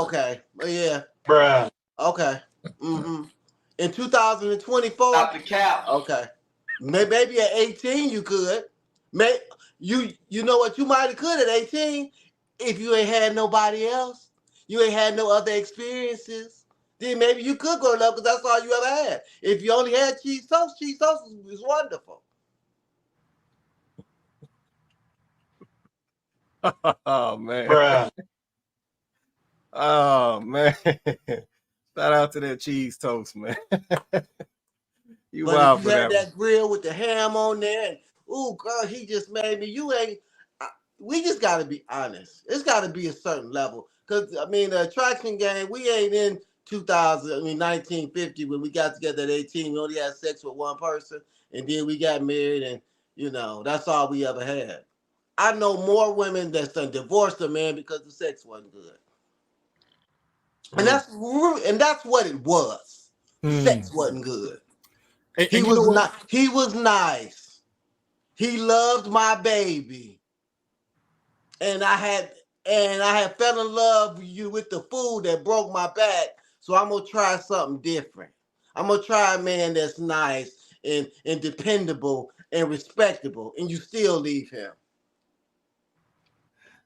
Okay. Yeah. Bruh. Okay. Mm-hmm. In 2024. Stop the cap. Okay. Maybe at 18 you could. You know what? You might have could at 18 if you ain't had nobody else. You ain't had no other experiences. Then maybe you could grow up because that's all you ever had. If you only had cheese toast is wonderful. Oh man. Bruh. Oh man. Shout out to that cheese toast, man. You but wild if for you had that. that grill with the ham on there, and ooh, girl, he just made me. You ain't. We just got to be honest. It's got to be a certain level. Because, I mean, the attraction game, we ain't in 1950 when we got together at 18. We only had sex with one person. And then we got married and, that's all we ever had. I know more women that's done divorced a man because the sex wasn't good. And that's what it was. Sex wasn't good. He was nice. He loved my baby. And I had fell in love with the food that broke my back. So I'm gonna try something different. I'm gonna try a man that's nice and dependable and respectable, and you still leave him.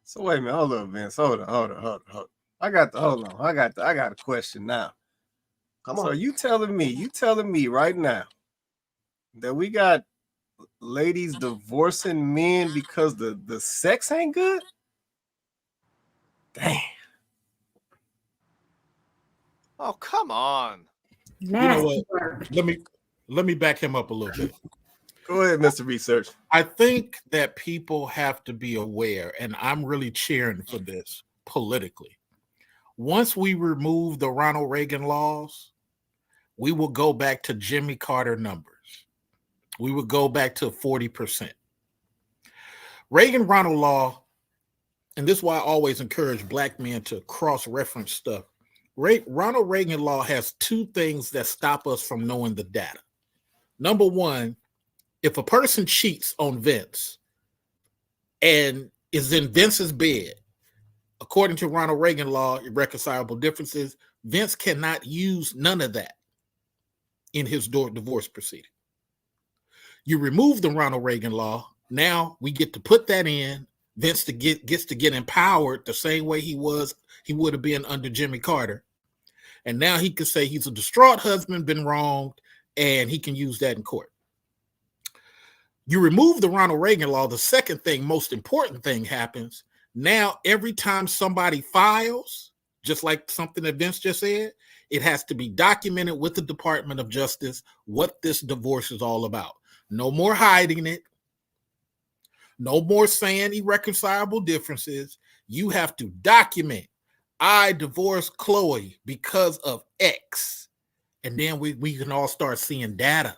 So wait a minute, hold on, Vince. Hold on. I got a question now. Come on. So you telling me right now that we got ladies divorcing men because the sex ain't good? Damn. Oh, come on. Nasty You know what? Let me back him up a little bit. Go ahead, Mr. Research. I think that people have to be aware, and I'm really cheering for this politically. Once we remove the Ronald Reagan laws, we will go back to Jimmy Carter numbers. We would go back to 40%. Reagan-Ronald law, and this is why I always encourage black men to cross-reference stuff. Ronald Reagan law has two things that stop us from knowing the data. Number one, if a person cheats on Vince and is in Vince's bed, according to Ronald Reagan law, irreconcilable differences, Vince cannot use none of that in his divorce proceeding. You remove the Ronald Reagan law, now we get to put that in. Vince gets to get empowered the same way he would have been under Jimmy Carter. And now he can say he's a distraught husband, been wronged, and he can use that in court. You remove the Ronald Reagan law, the second thing, most important thing happens. Now, every time somebody files, just like something that Vince just said, it has to be documented with the Department of Justice what this divorce is all about. No more hiding it. No more saying irreconcilable differences. You have to document, I divorced Chloe because of X. And then we can all start seeing data.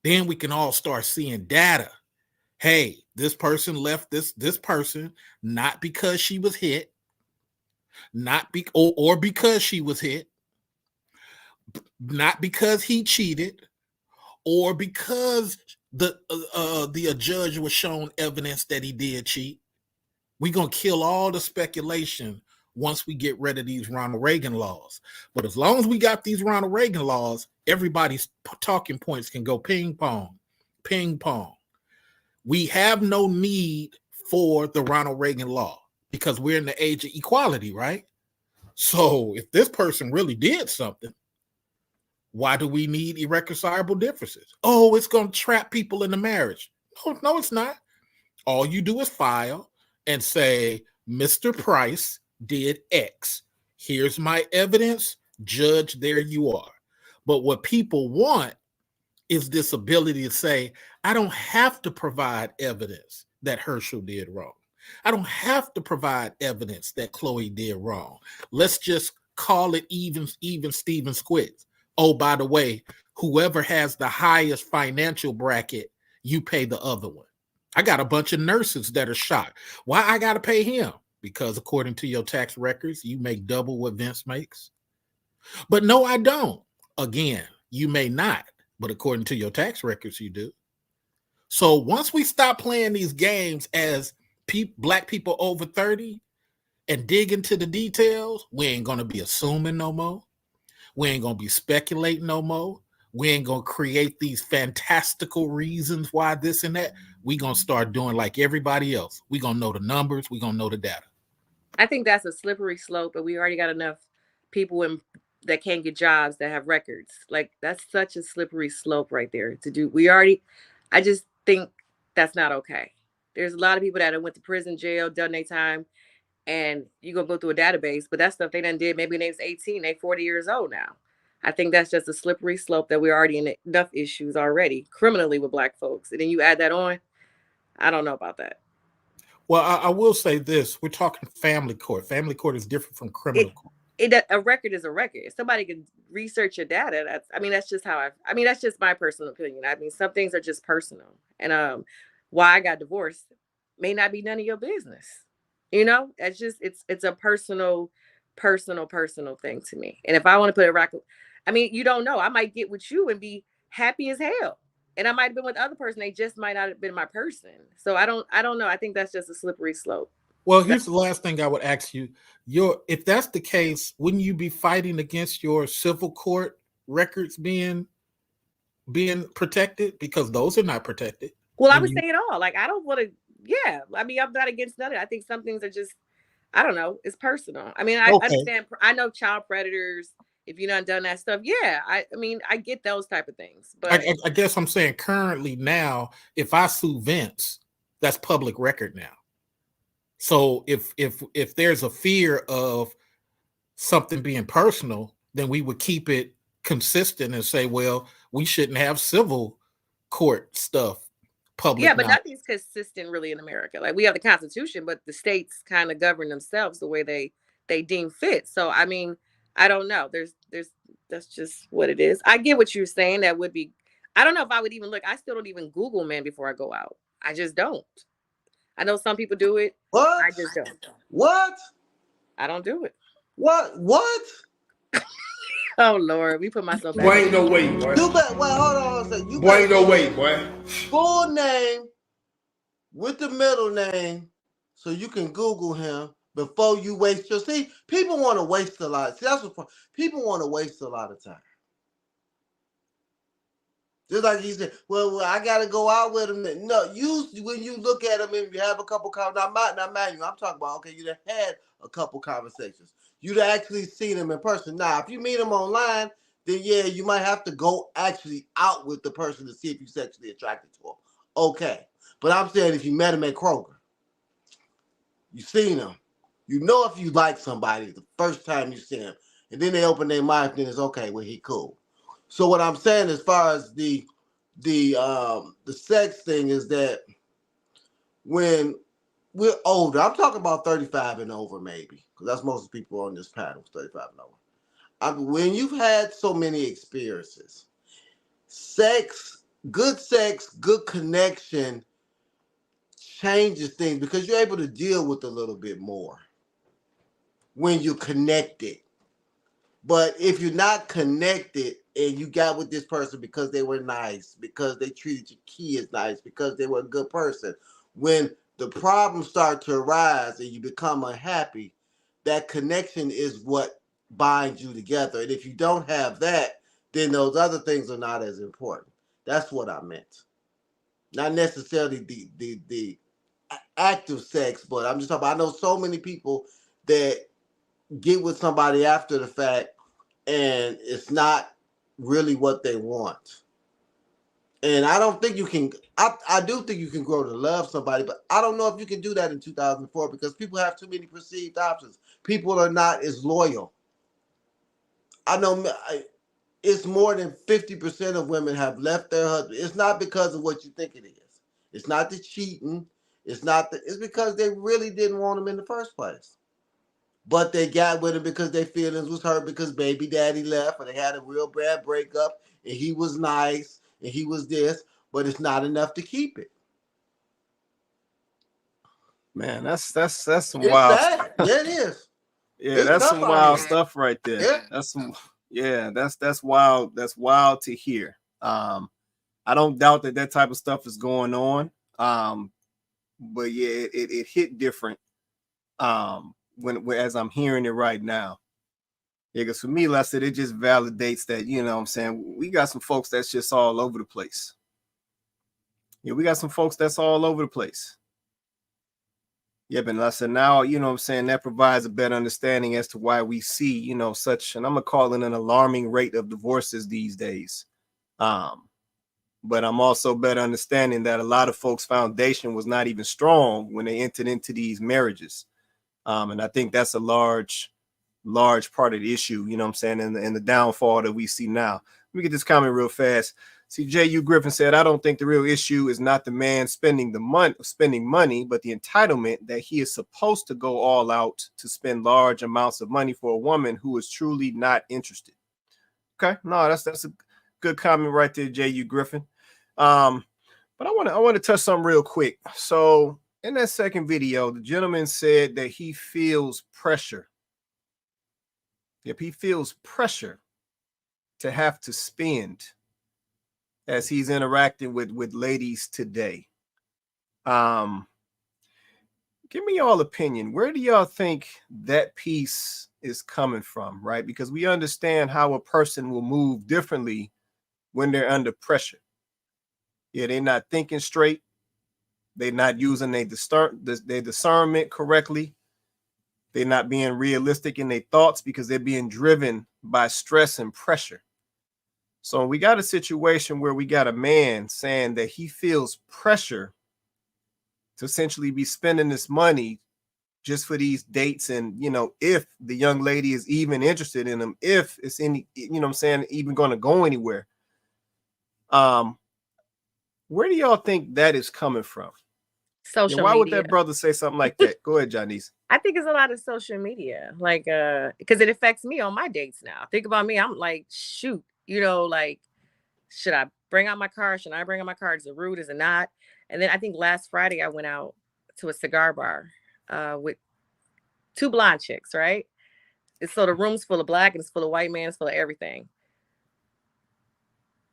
Then we can all start seeing data. Hey, this person left this person not because she was hit, or because she was hit, not because he cheated, or because the judge was shown evidence that he did cheat. We're going to kill all the speculation once we get rid of these Ronald Reagan laws. But as long as we got these Ronald Reagan laws, everybody's talking points can go ping pong, ping pong. We have no need for the Ronald Reagan law because we're in the age of equality, right? So if this person really did something, why do we need irreconcilable differences? Oh, it's going to trap people in the marriage. No, it's not. All you do is file and say, Mr. Price did X. Here's my evidence. Judge, there you are. But what people want is this ability to say, I don't have to provide evidence that Herschel did wrong. I don't have to provide evidence that Chloe did wrong. Let's just call it even Steven Squid. Oh, by the way, whoever has the highest financial bracket, you pay the other one. I got a bunch of nurses that are shocked. Why I got to pay him? Because according to your tax records, you make double what Vince makes. But no, I don't. Again, you may not, but according to your tax records, you do. So once we stop playing these games as black people over 30 and dig into the details, we ain't going to be assuming no more. We ain't going to be speculating no more. We ain't going to create these fantastical reasons why this and that. We going to start doing like everybody else. We going to know the numbers. We going to know the data. I think that's a slippery slope, but we already got enough people that can't get jobs that have records. Like, that's such a slippery slope right there to do. I just think that's not okay. There's a lot of people that have went to prison, jail, done their time, and you gonna go through a database, but that stuff they done did, maybe when they was 18, they 40 years old now. I think that's just a slippery slope that we're already in enough issues already criminally with black folks. And then you add that on, I don't know about that. Well, I will say this. We're talking family court. Family court is different from criminal court. A record is a record. If somebody can research your data, that's just that's just my personal opinion. I mean, some things are just personal. And why I got divorced may not be none of your business. You know, it's a personal thing to me. And if I want to put a record, I mean, you don't know. I might get with you and be happy as hell. And I might have been with the other person. They just might not have been my person. So I don't know. I think that's just a slippery slope. Well, here's the last thing I would ask you. If that's the case, wouldn't you be fighting against your civil court records being protected? Because those are not protected. Well, I would say it all. Like, I don't want to, yeah. I mean, I'm not against none of it. I think some things are just, I don't know, it's personal. I mean, I understand, I know child predators, if you done that stuff. Yeah, I mean, I get those type of things. But I guess I'm saying currently now, if I sue Vince, that's public record now. So if there's a fear of something being personal, then we would keep it consistent and say, well, we shouldn't have civil court stuff public. Yeah, but nothing's consistent really in America. Like, we have the Constitution, but the states kind of govern themselves the way they deem fit. So I mean, I don't know. That's just what it is. I get what you're saying. That would be, I don't know if I would even look. I still don't even Google men before I go out. I just don't. I know some people do it. What? I just don't. What? I don't do it. What? Oh Lord, we put myself back. Boy, ain't no way, boy. You bet. Well, hold on a second. Boy, ain't no way, boy. Full name with the middle name, so you can Google him before you waste your. See, people want to waste a lot. See, that's what people want to waste a lot of time. Just like he said, well, I gotta go out with him. No, when you look at him and you have a couple conversations, not mind you, I'm talking about, okay, you done had a couple conversations. You'd actually seen him in person. Now, if you meet him online, then yeah, you might have to go actually out with the person to see if you're sexually attracted to him. Okay. But I'm saying if you met him at Kroger, you seen him, you know if you like somebody the first time you see him, and then they open their mouth, then it's okay, well, he cool. So what I'm saying as far as the sex thing is that when we're older, I'm talking about 35 and over maybe, because that's most of the people on this panel, 35 and over. When you've had so many experiences, good connection changes things because you're able to deal with a little bit more when you're connected. But if you're not connected and you got with this person because they were nice, because they treated your kids nice, because they were a good person, when the problems start to arise and you become unhappy, that connection is what binds you together. And if you don't have that, then those other things are not as important. That's what I meant. Not necessarily the active sex, but I'm just talking about, I know so many people that get with somebody after the fact and it's not really what they want. And I don't think you can, I do think you can grow to love somebody, but I don't know if you can do that in 2004 because people have too many perceived options. People are not as loyal. I know it's more than 50% of women have left their husband. It's not because of what you think it is. It's not the cheating. It's because they really didn't want him in the first place. But they got with him because their feelings was hurt because baby daddy left or they had a real bad breakup and he was nice and he was this, but it's not enough to keep it. Man, that's some It's wild sad. stuff. Yeah, it is. Yeah, It's that's some tough out wild here. stuff right there. Yeah. That's wild. That's wild to hear. I don't doubt that type of stuff is going on. But yeah, it hit different. When as I'm hearing it right now. Yeah, because for me, like I said, it just validates that, you know what I'm saying, we got some folks that's just all over the place. Yeah, we got some folks that's all over the place. Yeah, but like I said, now, you know what I'm saying, that provides a better understanding as to why we see, you know, such, and I'm going to call it an alarming rate of divorces these days. But I'm also better understanding that a lot of folks' foundation was not even strong when they entered into these marriages. And I think that's a large part of the issue, you know what I'm saying, and the downfall that we see now. Let me get this comment real fast. See, J.U. Griffin said, I don't think the real issue is not the man spending money, but the entitlement that he is supposed to go all out to spend large amounts of money for a woman who is truly not interested. Okay, no, that's a good comment right there, J.U. Griffin. But I want to touch something real quick. So in that second video, the gentleman said that he feels pressure. If he feels pressure to have to spend as he's interacting with ladies today. Give me y'all opinion. Where do y'all think that piece is coming from, right? Because we understand how a person will move differently when they're under pressure. Yeah, they're not thinking straight. They're not using their discernment correctly. They're not being realistic in their thoughts because they're being driven by stress and pressure. So we got a situation where we got a man saying that he feels pressure to essentially be spending this money just for these dates. And, you know, if the young lady is even interested in him, if it's any, you know what I'm saying, even going to go anywhere. Where do y'all think that is coming from? Social why media. Would that brother say something like that? Go ahead, Janice. I think it's a lot of social media, like, because it affects me on my dates now. Think about me. I'm like, shoot, you know, like, should I bring out my car? Should I bring out my car? Is it rude? Is it not? And then I think last Friday I went out to a cigar bar with two blonde chicks, right? So the room's full of black and it's full of white men, it's full of everything.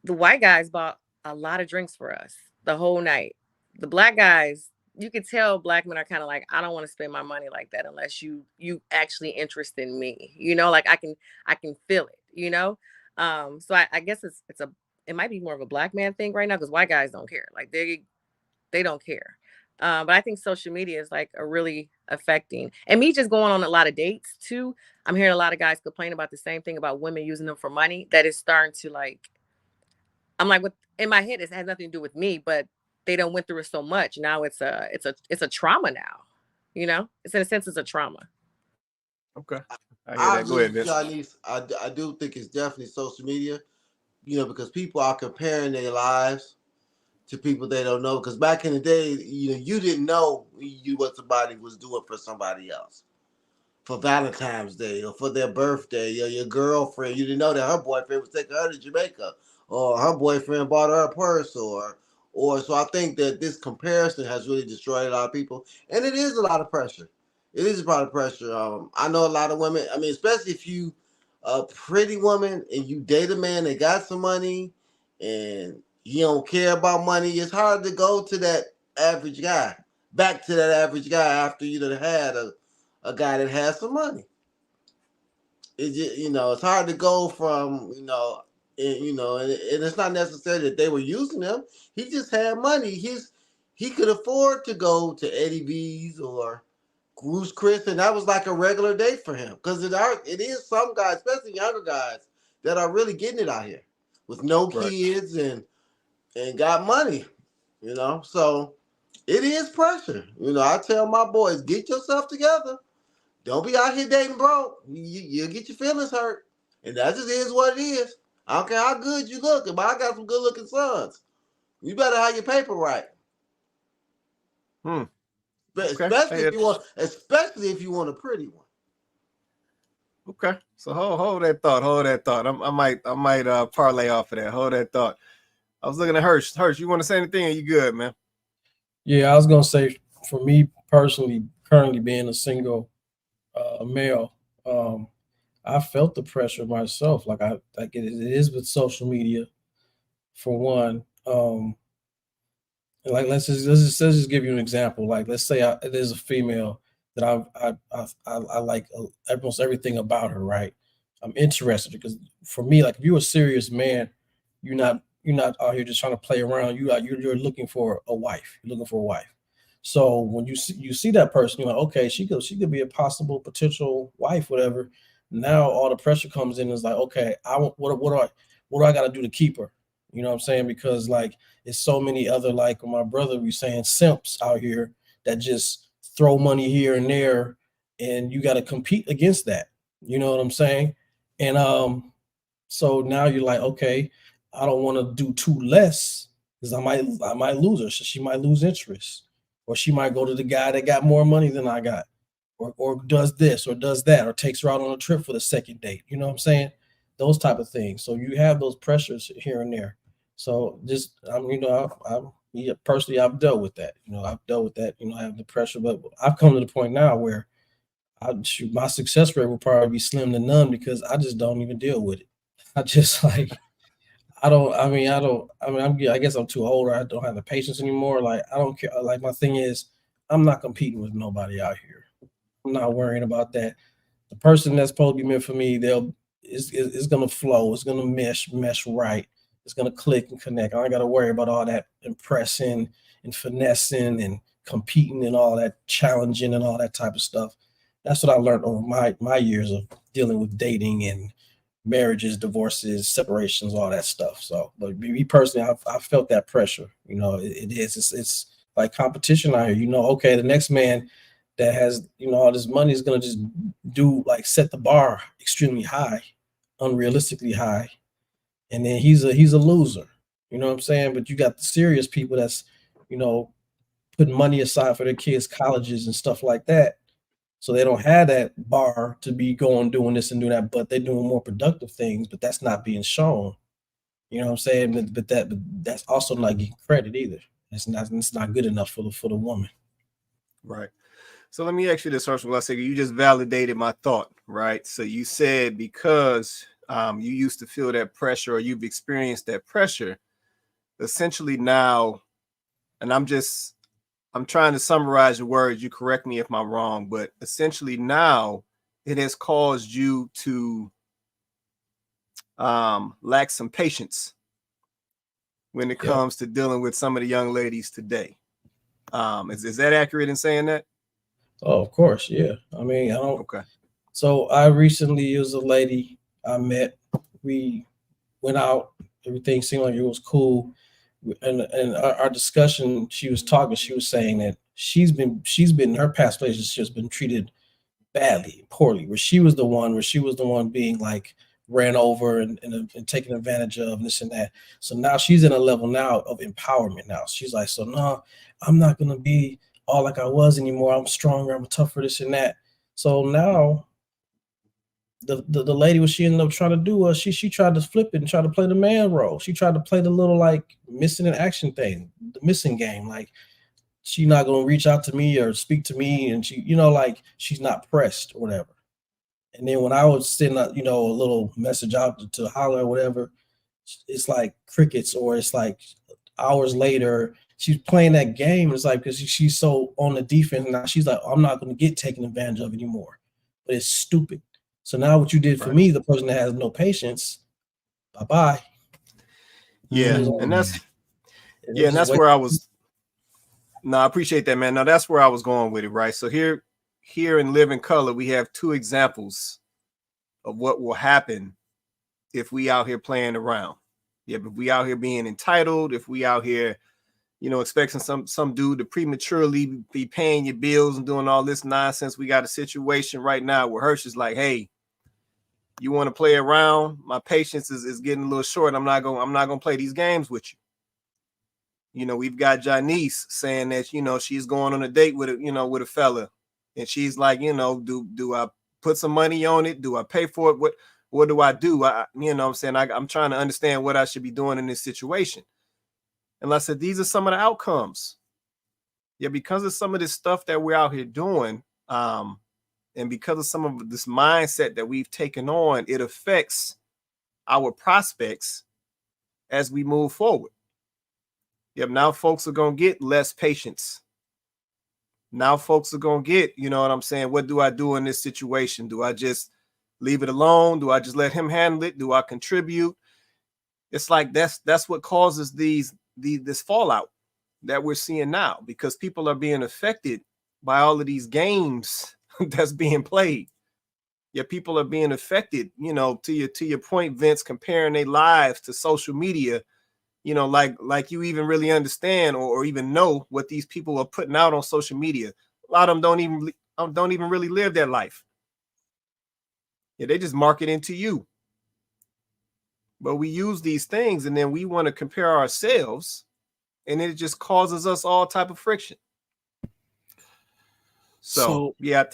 The white guys bought a lot of drinks for us the whole night. The black guys, you could tell black men are kind of like, I don't want to spend my money like that unless you actually interested in me, you know, like I can feel it, you know. So I guess it might be more of a black man thing right now because white guys don't care, like they don't care. But I think social media is like a really affecting, and me just going on a lot of dates too. I'm hearing a lot of guys complain about the same thing about women using them for money. That is starting to like, I'm like, in my head, it has nothing to do with me, but they don't went through it so much. Now it's a trauma now, you know, it's in a sense, it's a trauma. Okay. I hear that. Go ahead, Vince. Janice, I do think it's definitely social media, you know, because people are comparing their lives to people they don't know. Because back in the day, you know, you didn't know what somebody was doing for somebody else. For Valentine's Day or for their birthday or your girlfriend, you didn't know that her boyfriend was taking her to Jamaica or her boyfriend bought her a purse or so I think that this comparison has really destroyed a lot of people, and it is a lot of pressure. It is a lot of pressure. I know a lot of women. I mean, especially if you a pretty woman and you date a man that got some money and you don't care about money, it's hard to go to that average guy, back to that average guy after you done had a guy that has some money. It's just, you know, it's hard to go from, you know, and it's not necessarily that they were using him. He just had money. He could afford to go to Eddie V's or Bruce Chris, and that was like a regular date for him. Because it is some guys, especially younger guys, that are really getting it out here with no kids and got money, you know. So it is pressure. You know, I tell my boys, get yourself together. Don't be out here dating broke. You'll get your feelings hurt. And that just is what it is. I don't care how good you look, but I got some good looking sons. You better have your paper right. Okay. Especially if you want a pretty one. Okay. So hold that thought. I might parlay off of that. Hold that thought. I was looking at Hirsch. Hirsch, you want to say anything? Or you good, man? Yeah, I was gonna say, for me personally, currently being a single male, I felt the pressure myself. Like it is with social media, for one. Like let's just give you an example. Like let's say there's a female that I like almost everything about her. Right, I'm interested because for me, like if you're a serious man, you're not out here just trying to play around. You're looking for a wife. You're looking for a wife. So when you see that person, you're like, okay, she could be a possible potential wife, whatever. Now all the pressure comes in. Is like, okay, what do I got to do to keep her? You know what I'm saying? Because like it's so many other, like my brother was saying, simps out here that just throw money here and there, and you got to compete against that. You know what I'm saying? And so now you're like, okay, I don't want to do too less because I might lose her. So she might lose interest, or she might go to the guy that got more money than I got, or does this or does that, or takes her out on a trip for the second date. You know what I'm saying? Those type of things. So you have those pressures here and there. So just yeah, personally, I've dealt with that. I've dealt with that. I have the pressure, but I've come to the point now where my success rate will probably be slim to none because I just don't even deal with it. I just like I don't. I mean, I don't. I mean, I guess I'm too old. Or I don't have the patience anymore. Like I don't care. Like my thing is, I'm not competing with nobody out here. I'm not worrying about that. The person that's supposed to be meant for me, it's gonna flow. It's gonna mesh right. It's gonna click and connect. I ain't gotta worry about all that impressing and finessing and competing and all that challenging and all that type of stuff. That's what I learned over my years of dealing with dating and marriages, divorces, separations, all that stuff. So, but me personally, I've felt that pressure. It is. It's like competition out here. Okay, the next man that has all this money is gonna just set the bar extremely high, unrealistically high, and then he's a loser. You know what I'm saying? But you got the serious people that's you know putting money aside for their kids' colleges and stuff like that. So they don't have that bar to be going doing this and doing that, but they're doing more productive things, but that's not being shown. You know what I'm saying? But that's also not getting credit either. It's not good enough for the woman. Right. So let me ask you this, Ursula. You just validated my thought, right? So you said because you used to feel that pressure or you've experienced that pressure, essentially now, and I'm trying to summarize your words. You correct me if I'm wrong, but essentially now it has caused you to lack some patience when it comes to dealing with some of the young ladies today. Is that accurate in saying that? Oh, of course, yeah. I mean, I don't. Okay. So I recently used a lady I met. We went out. Everything seemed like it was cool. And our discussion, she was saying that she's been in her past relationships been treated badly, poorly, where she was the one being like ran over and taken advantage of and this and that. So now she's in a level now of empowerment. Now she's like, so no, I'm not gonna be all like I was anymore. I'm stronger, I'm tougher, this and that. So now the lady, what she ended up trying to do was she tried to flip it and try to play the man role. She tried to play the little like missing in action thing, the missing game. Like she's not gonna reach out to me or speak to me, and she, like she's not pressed or whatever. And then when I would send a little message out to holler or whatever, it's like crickets, or it's like hours later she's playing that game. It's like because she's so on the defense now. She's like, I'm not gonna get taken advantage of anymore. But it's stupid. So now what you did for me, the person that has no patience, bye-bye. Yeah, and that's where I was. No, I appreciate that, man. Now that's where I was going with it, right? So here in Living Color, we have two examples of what will happen if we out here playing around. Yeah, if we out here being entitled, if we out here, expecting some dude to prematurely be paying your bills and doing all this nonsense. We got a situation right now where Hirsch is like, hey, you want to play around? My patience is getting a little short. I'm not gonna play these games with you. We've got Janice saying that, she's going on a date with a fella. And she's like, do I put some money on it? Do I pay for it? What do I do? I'm saying I'm trying to understand what I should be doing in this situation. And like I said, these are some of the outcomes. Yeah, because of some of this stuff that we're out here doing, and because of some of this mindset that we've taken on, it affects our prospects as we move forward. Yep, now folks are going to get less patience. Now folks are going to get, you know what I'm saying? What do I do in this situation? Do I just leave it alone? Do I just let him handle it? Do I contribute? It's like that's what causes this fallout that we're seeing now, because people are being affected by all of these games that's being played. Yeah, people are being affected, you know, to your point, Vince, comparing their lives to social media, you know, like you even really understand or even know what these people are putting out on social media. A lot of them don't even really live their life. Yeah, they just market into you. But we use these things and then we want to compare ourselves, and it just causes us all type of friction. So yeah,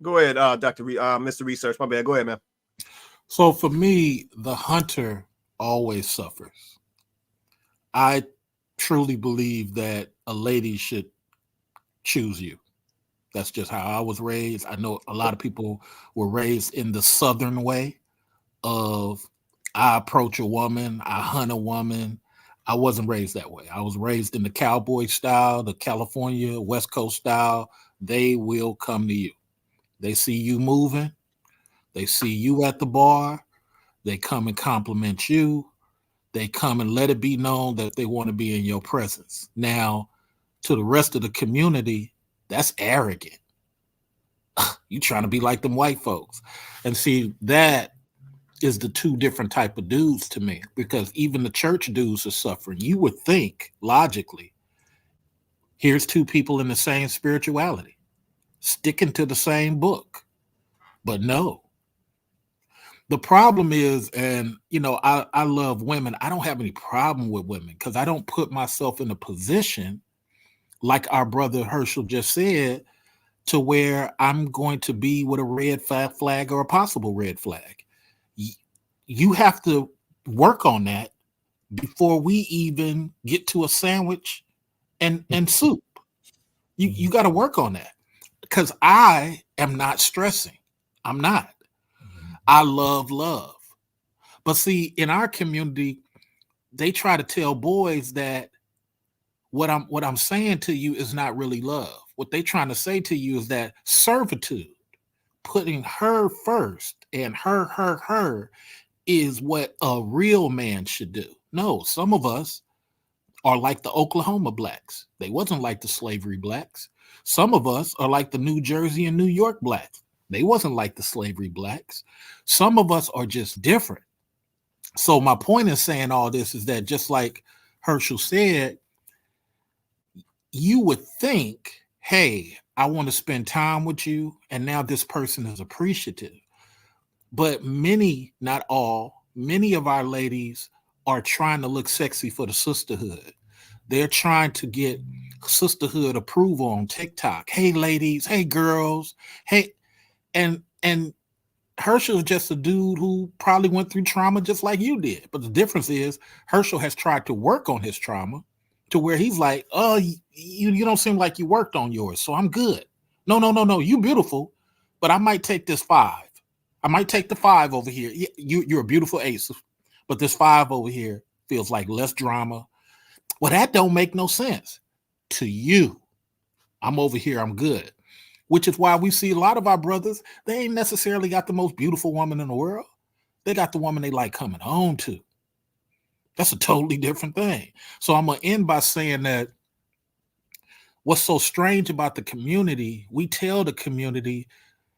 go ahead, Mr. Research. My bad. Go ahead, man. So for me, the hunter always suffers. I truly believe that a lady should choose you. That's just how I was raised. I know a lot of people were raised in the Southern way of I approach a woman, I hunt a woman. I wasn't raised that way. I was raised in the cowboy style, the California West Coast style. They will come to you. They see you moving. They see you at the bar. They come and compliment you. They come and let it be known that they want to be in your presence. Now, to the rest of the community, that's arrogant. You trying to be like them white folks. And see, that is the two different type of dudes to me, because even the church dudes are suffering. You would think, logically, here's two people in the same spirituality, sticking to the same book. But no. The problem is, and you know, I love women. I don't have any problem with women because I don't put myself in a position, like our brother Herschel just said, to where I'm going to be with a red flag or a possible red flag. You have to work on that before we even get to a sandwich and soup. You got to work on that, because I am not stressing. I'm not. I love. But see, in our community, they try to tell boys that what I'm saying to you is not really love. What they trying to say to you is that servitude, putting her first and her is what a real man should do. No, some of us are like the Oklahoma blacks. They wasn't like the slavery blacks. Some of us are like the New Jersey and New York blacks. They wasn't like the slavery blacks. Some of us are just different. So my point in saying all this is that, just like Herschel said, you would think, hey, I want to spend time with you, and now this person is appreciative. But many, not all, many of our ladies are trying to look sexy for the sisterhood. They're trying to get sisterhood approval on TikTok. Hey, ladies. Hey, girls. Hey, and Herschel is just a dude who probably went through trauma just like you did. But the difference is Herschel has tried to work on his trauma to where he's like, oh, you don't seem like you worked on yours, so I'm good. No. You beautiful, but I might take this 5. I might take the 5 over here. You're a beautiful ace, but this 5 over here feels like less drama. Well, that don't make no sense to you. I'm over here. I'm good. Which is why we see a lot of our brothers, they ain't necessarily got the most beautiful woman in the world. They got the woman they like coming home to. That's a totally different thing. So I'm going to end by saying that what's so strange about the community, we tell the community,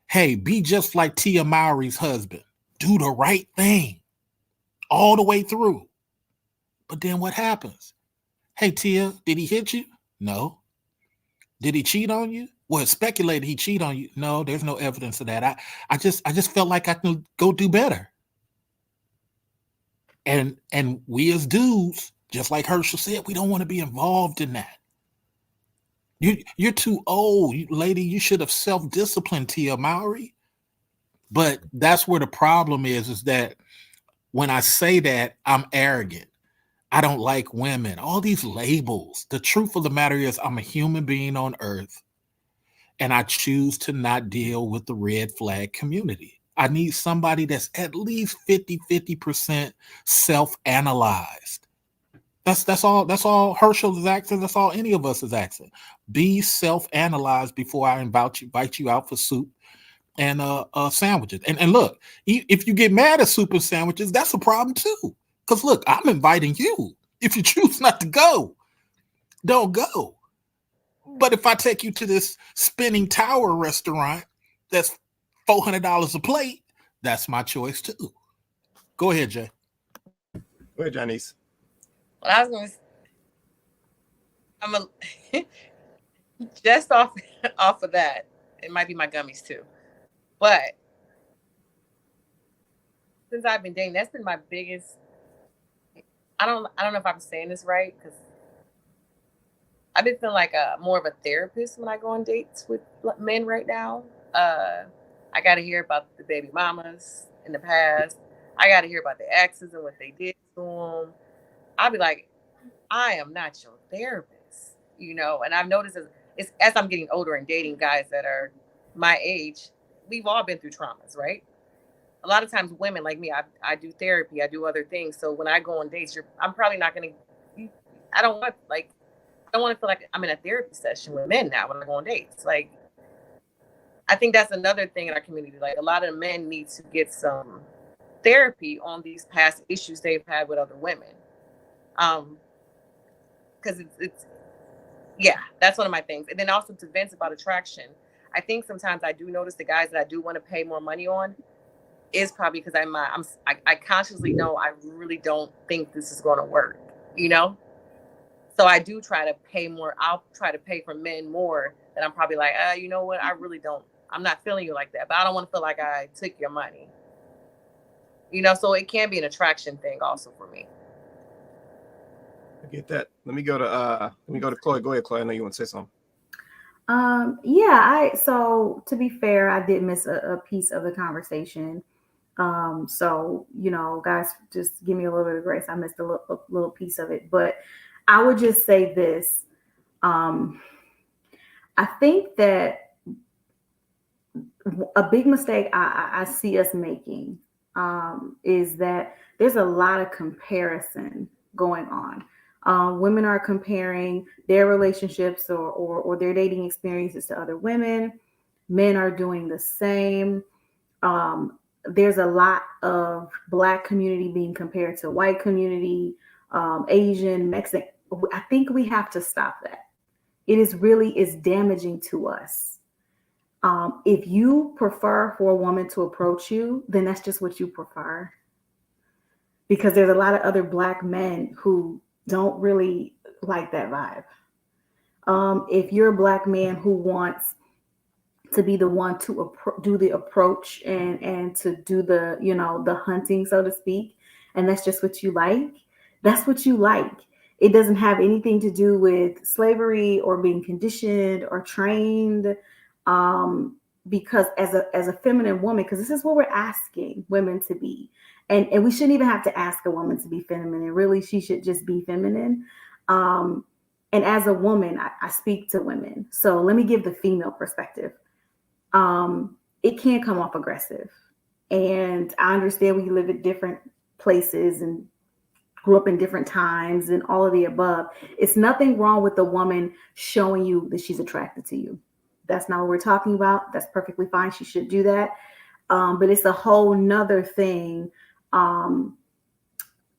hey, be just like Tia Mowry's husband. Do the right thing all the way through. But then what happens? Hey, Tia, did he hit you? No. Did he cheat on you? Well, it's speculated he cheated on you. No, there's no evidence of that. I just felt like I could go do better. And we as dudes, just like Herschel said, we don't want to be involved in that. You're too old, lady. You should have self-disciplined, Tia Mowry. But that's where the problem is that when I say that, I'm arrogant. I don't like women. All these labels. The truth of the matter is I'm a human being on earth, and I choose to not deal with the red flag community. I need somebody that's at least 50% self-analyzed. That's all Herschel is asking. That's all any of us is asking. Be self-analyzed before I invite you out for soup and sandwiches. And look, if you get mad at soup and sandwiches, that's a problem too. Because look, I'm inviting you. If you choose not to go, don't go. But if I take you to this spinning tower restaurant that's $400 a plate, that's my choice too. Go ahead, Jay. Go ahead, Janice. Well, I was going to. Just off of that. It might be my gummies too, but since I've been dating, that's been my biggest. I don't know if I'm saying this right, because I've been feeling like more of a therapist when I go on dates with men right now. I got to hear about the baby mamas in the past. I got to hear about the exes and what they did to them. I'll be like, I am not your therapist, you know. And I've noticed as I'm getting older and dating guys that are my age, we've all been through traumas, right? A lot of times women like me, I do therapy, I do other things. So when I go on dates, I'm probably not going to, I don't want to feel like I'm in a therapy session with men now when I go on dates. Like, I think that's another thing in our community. Like, a lot of men need to get some therapy on these past issues they've had with other women. Because yeah, that's one of my things. And then also to Vince about attraction, I think sometimes I do notice the guys that I do want to pay more money on is probably because I consciously know I really don't think this is going to work, you know? So I do try to pay more. I'll try to pay for men more that I'm probably like, you know what? I really don't. I'm not feeling you like that, but I don't want to feel like I took your money. You know, so it can be an attraction thing also for me. I get that. Let me go to Chloe. Go ahead, Chloe. I know you want to say something. So to be fair, I did miss a piece of the conversation. So, you know, guys, just give me a little bit of grace. I missed a little piece of it, but I would just say this. I think that a big mistake I see us making is that there's a lot of comparison going on. Women are comparing their relationships or their dating experiences to other women. Men are doing the same. There's a lot of Black community being compared to white community, Asian, Mexican. I think we have to stop that. It is damaging to us. If you prefer for a woman to approach you, then that's just what you prefer. Because there's a lot of other Black men who don't really like that vibe. If you're a Black man who wants to be the one to do the approach and to do the, you know, the hunting, so to speak, and that's just what you like, that's what you like. It doesn't have anything to do with slavery or being conditioned or trained. Because as a feminine woman, because this is what we're asking women to be. And we shouldn't even have to ask a woman to be feminine. Really, she should just be feminine. And as a woman, I speak to women. So let me give the female perspective. It can come off aggressive. And I understand we live at different places and grew up in different times and all of the above. It's nothing wrong with the woman showing you that she's attracted to you. That's not what we're talking about. That's perfectly fine. She should do that. But it's a whole nother thing when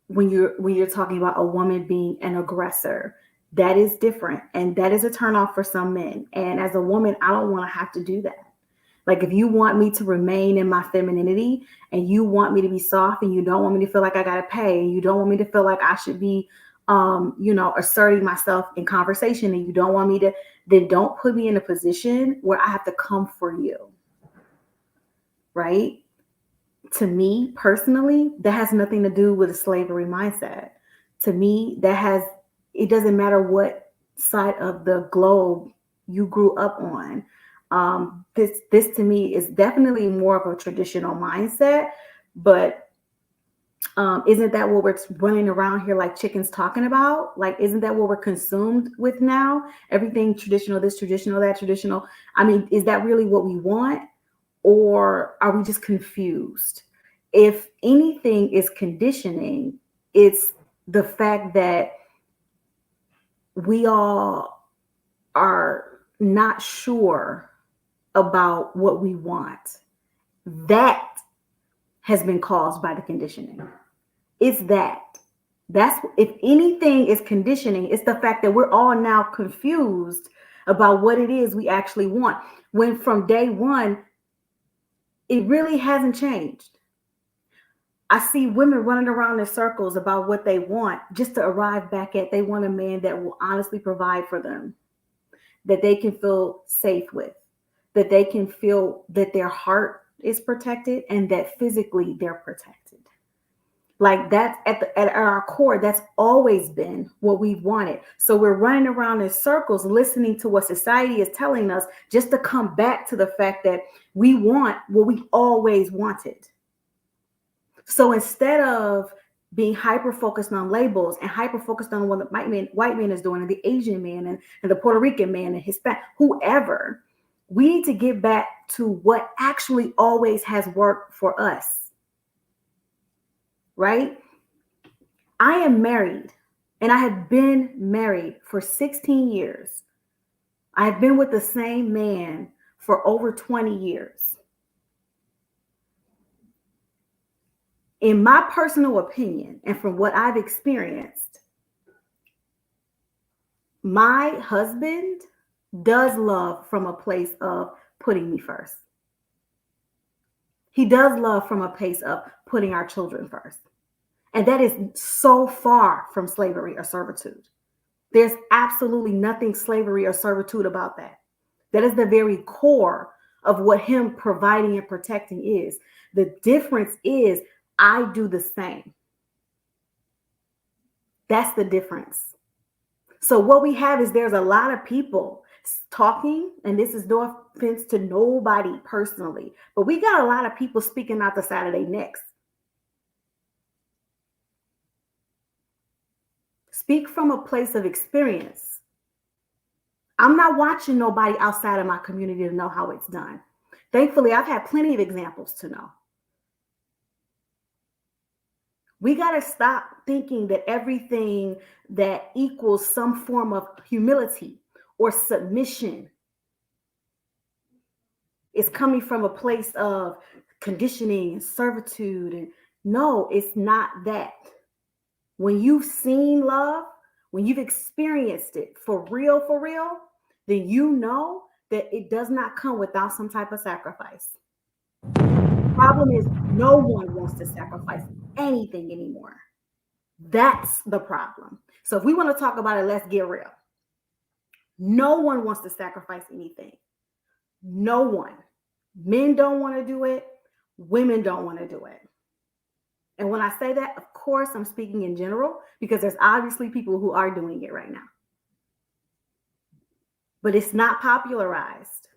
you're talking about a woman being an aggressor. That is different. And that is a turnoff for some men. And as a woman, I don't want to have to do that. Like, if you want me to remain in my femininity and you want me to be soft and you don't want me to feel like I got to pay, and you don't want me to feel like I should be, asserting myself in conversation, and you don't want me to, then don't put me in a position where I have to come for you. Right? To me personally, that has nothing to do with a slavery mindset. To me, it doesn't matter what side of the globe you grew up on. This to me is definitely more of a traditional mindset, but Isn't that what we're running around here like chickens talking about? Like, isn't that what we're consumed with now? Everything traditional, this traditional, that traditional. I mean, is that really what we want? Or are we just confused? If anything is conditioning, it's the fact that we all are not sure about what we want. That has been caused by the conditioning. It's that's if anything is conditioning, it's the fact that we're all now confused about what it is we actually want. When from day one, it really hasn't changed. I see women running around in circles about what they want just to arrive back at they want a man that will honestly provide for them, that they can feel safe with, that they can feel that their heart is protected and that physically they're protected. Like that's at our core, that's always been what we've wanted. So we're running around in circles listening to what society is telling us just to come back to the fact that we want what we always wanted. So instead of being hyper focused on labels and hyper focused on what the white man is doing, and the Asian man and the Puerto Rican man and Hispanic, whoever, we need to get back to what actually always has worked for us. Right? I am married, and I have been married for 16 years. I have been with the same man for over 20 years. In my personal opinion, and from what I've experienced, my husband does love from a place of putting me first. He does love from a place of putting our children first. And that is so far from slavery or servitude. There's absolutely nothing slavery or servitude about that. That is the very core of what him providing and protecting is. The difference is I do the same. That's the difference. So what we have is there's a lot of people talking, and this is no offense to nobody personally, but we got a lot of people speaking out the side of their necks. Speak from a place of experience. I'm not watching nobody outside of my community to know how it's done. Thankfully, I've had plenty of examples to know. We got to stop thinking that everything that equals some form of humility or submission is coming from a place of conditioning and servitude. And no, it's not that. When you've seen love, when you've experienced it for real, then you know that it does not come without some type of sacrifice. The problem is no one wants to sacrifice anything anymore. That's the problem. So if we want to talk about it, let's get real. No one wants to sacrifice anything. No one. Men don't want to do it. Women don't want to do it. And when I say that, of course, I'm speaking in general because there's obviously people who are doing it right now. But it's not popularized.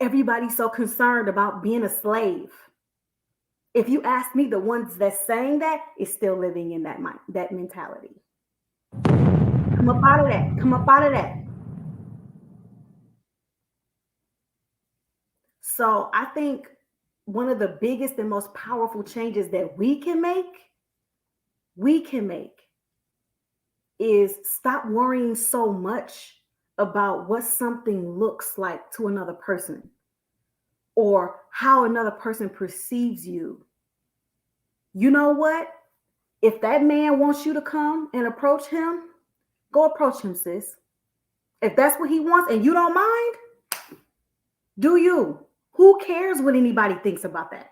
Everybody's so concerned about being a slave. If you ask me, the ones that's saying that is still living in that mentality. Come up out of that. Come up out of that. So I think one of the biggest and most powerful changes that we can make is stop worrying so much about what something looks like to another person or how another person perceives you. You know what? If that man wants you to come and approach him, go approach him, sis. If that's what he wants and you don't mind, do you? Who cares what anybody thinks about that?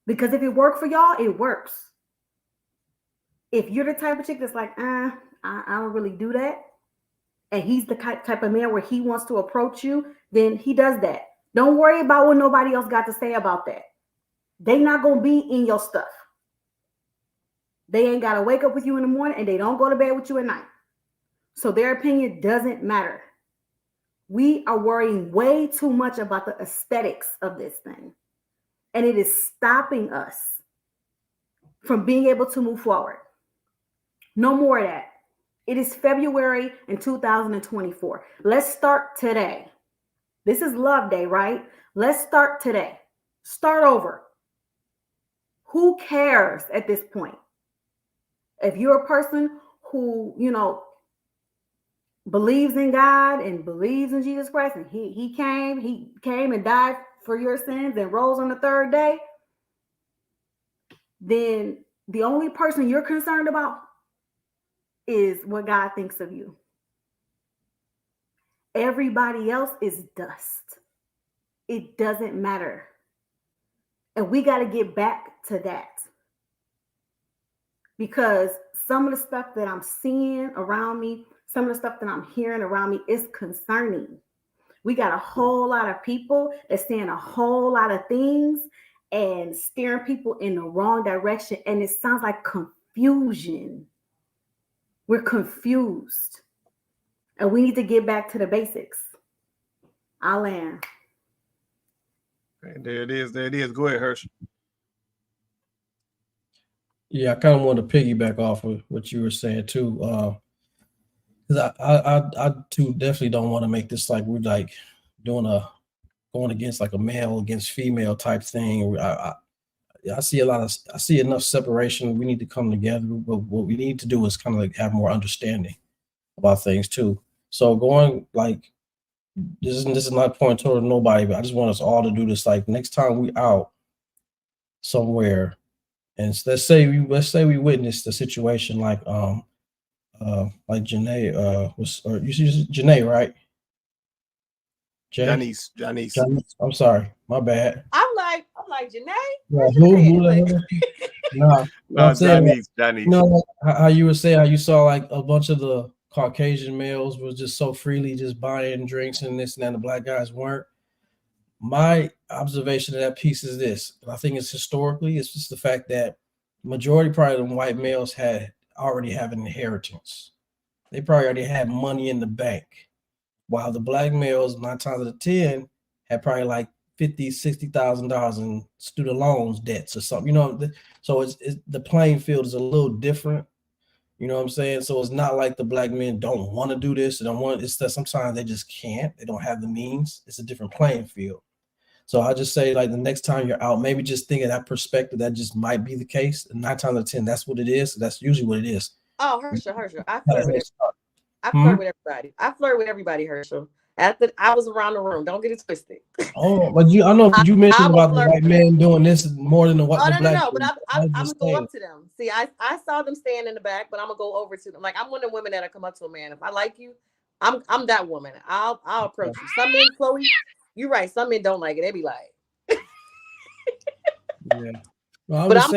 Because if it worked for y'all, it works. If you're the type of chick that's like, I don't really do that, and he's the type of man where he wants to approach you, then he does that. Don't worry about what nobody else got to say about that. They not going to be in your stuff. They ain't got to wake up with you in the morning, and they don't go to bed with you at night. So their opinion doesn't matter. We are worrying way too much about the aesthetics of this thing. And it is stopping us from being able to move forward. No more of that. It is February in 2024. Let's start today. This is Love Day, right? Let's start today. Start over. Who cares at this point? If you're a person who, believes in God and believes in Jesus Christ, and he came and died for your sins and rose on the third day, then the only person you're concerned about is what God thinks of you. Everybody else is dust. It doesn't matter. And we got to get back to that. Because some of the stuff that I'm seeing around me, some of the stuff that I'm hearing around me is concerning. We got a whole lot of people that's saying a whole lot of things and steering people in the wrong direction. And it sounds like confusion. We're confused. And we need to get back to the basics. I'll land. There it is. There it is. Go ahead, Herschel. Yeah, I kind of want to piggyback off of what you were saying too. Because I too definitely don't want to make this like we're like going against like a male against female type thing. I see enough separation. We need to come together, but what we need to do is kind of like have more understanding about things too. So going like this is not pointing toward nobody, but I just want us all to do this. Like next time we out somewhere, and let's say we witnessed a situation like Janae you see Janae, right? Janice. I'm sorry, my bad. I'm like Janae. Yeah, who no, I'm saying Janice. Like how you were saying how you saw like a bunch of the Caucasian males was just so freely just buying drinks and this and that, the black guys weren't. My observation of that piece is this, and I think it's historically, it's just the fact that majority probably of the white males already have an inheritance. They probably already had money in the bank, while the black males 9 times out of 10 had probably like $50,000-$60,000 in student loans debts or something. So it's the playing field is a little different. You know what I'm saying? So it's not like the black men don't want to do this. It's that sometimes they just can't. They don't have the means. It's a different playing field. So I just say like the next time you're out, maybe just think of that perspective. That just might be the case. And 9 times out of 10, that's what it is. That's usually what it is. Oh, Herschel. I flirt with everybody. I flirt with everybody, Herschel. I was around the room. Don't get it twisted. Oh, but I know you mentioned about the white man doing this more than the black. No. But I'm gonna go up to them. See, I saw them stand in the back, but I'm gonna go over to them. Like I'm one of the women that'll come up to a man. If I like you, I'm that woman. I'll approach you. Some men, Chloe, you're right. Some men don't like it. They be like, yeah. Well, but I just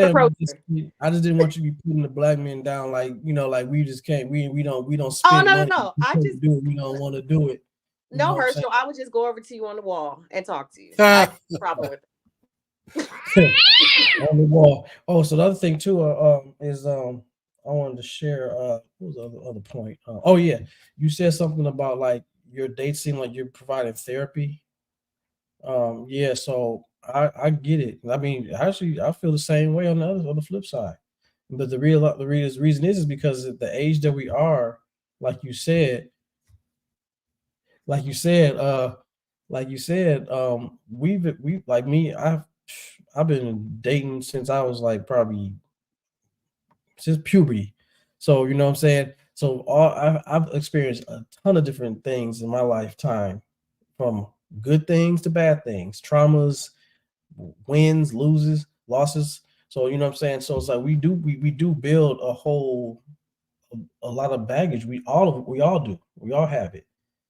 didn't want you to be putting the black men down, like like we just can't. We don't spend. Oh no. I just do it. We don't want to do it. No, Herschel, I would just go over to you on the wall and talk to you. I have no problem with it. On the wall. Oh, so the other thing too is I wanted to share. What was the other point? Oh yeah, you said something about like your dates seem like you're providing therapy. Yeah, so I get it. I mean, actually, I feel the same way on the flip side. But the reason is because at the age that we are, like you said, we like me, I've been dating since I was like probably since puberty. So you know what I'm saying? So I've experienced a ton of different things in my lifetime, from good things to bad things, traumas, wins, losses. So you know what I'm saying? So it's like we do build a lot of baggage. We all do. We all have it.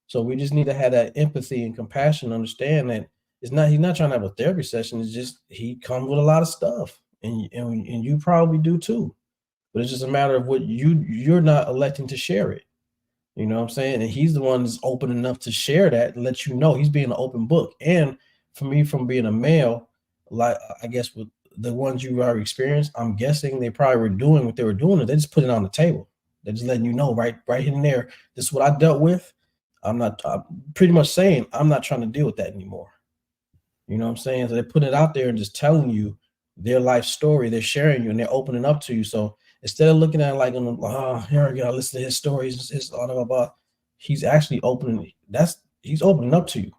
So we just need to have that empathy and compassion, understand that he's not trying to have a therapy session. It's just he comes with a lot of stuff, and you probably do too. But it's just a matter of what you're not electing to share it. You know what I'm saying? And he's the one that's open enough to share that and let you know he's being an open book. And for me, from being a male, like I guess with the ones you've already experienced, I'm guessing they probably were doing what they were doing, and they just put it on the table. They're just letting you know right in there. This is what I dealt with. I'm pretty much saying I'm not trying to deal with that anymore. You know what I'm saying? So they put it out there and just telling you their life story. They're sharing you and they're opening up to you. So instead of looking at it like, here I gotta listen to his stories, his blah, blah, blah, he's actually he's opening up to you.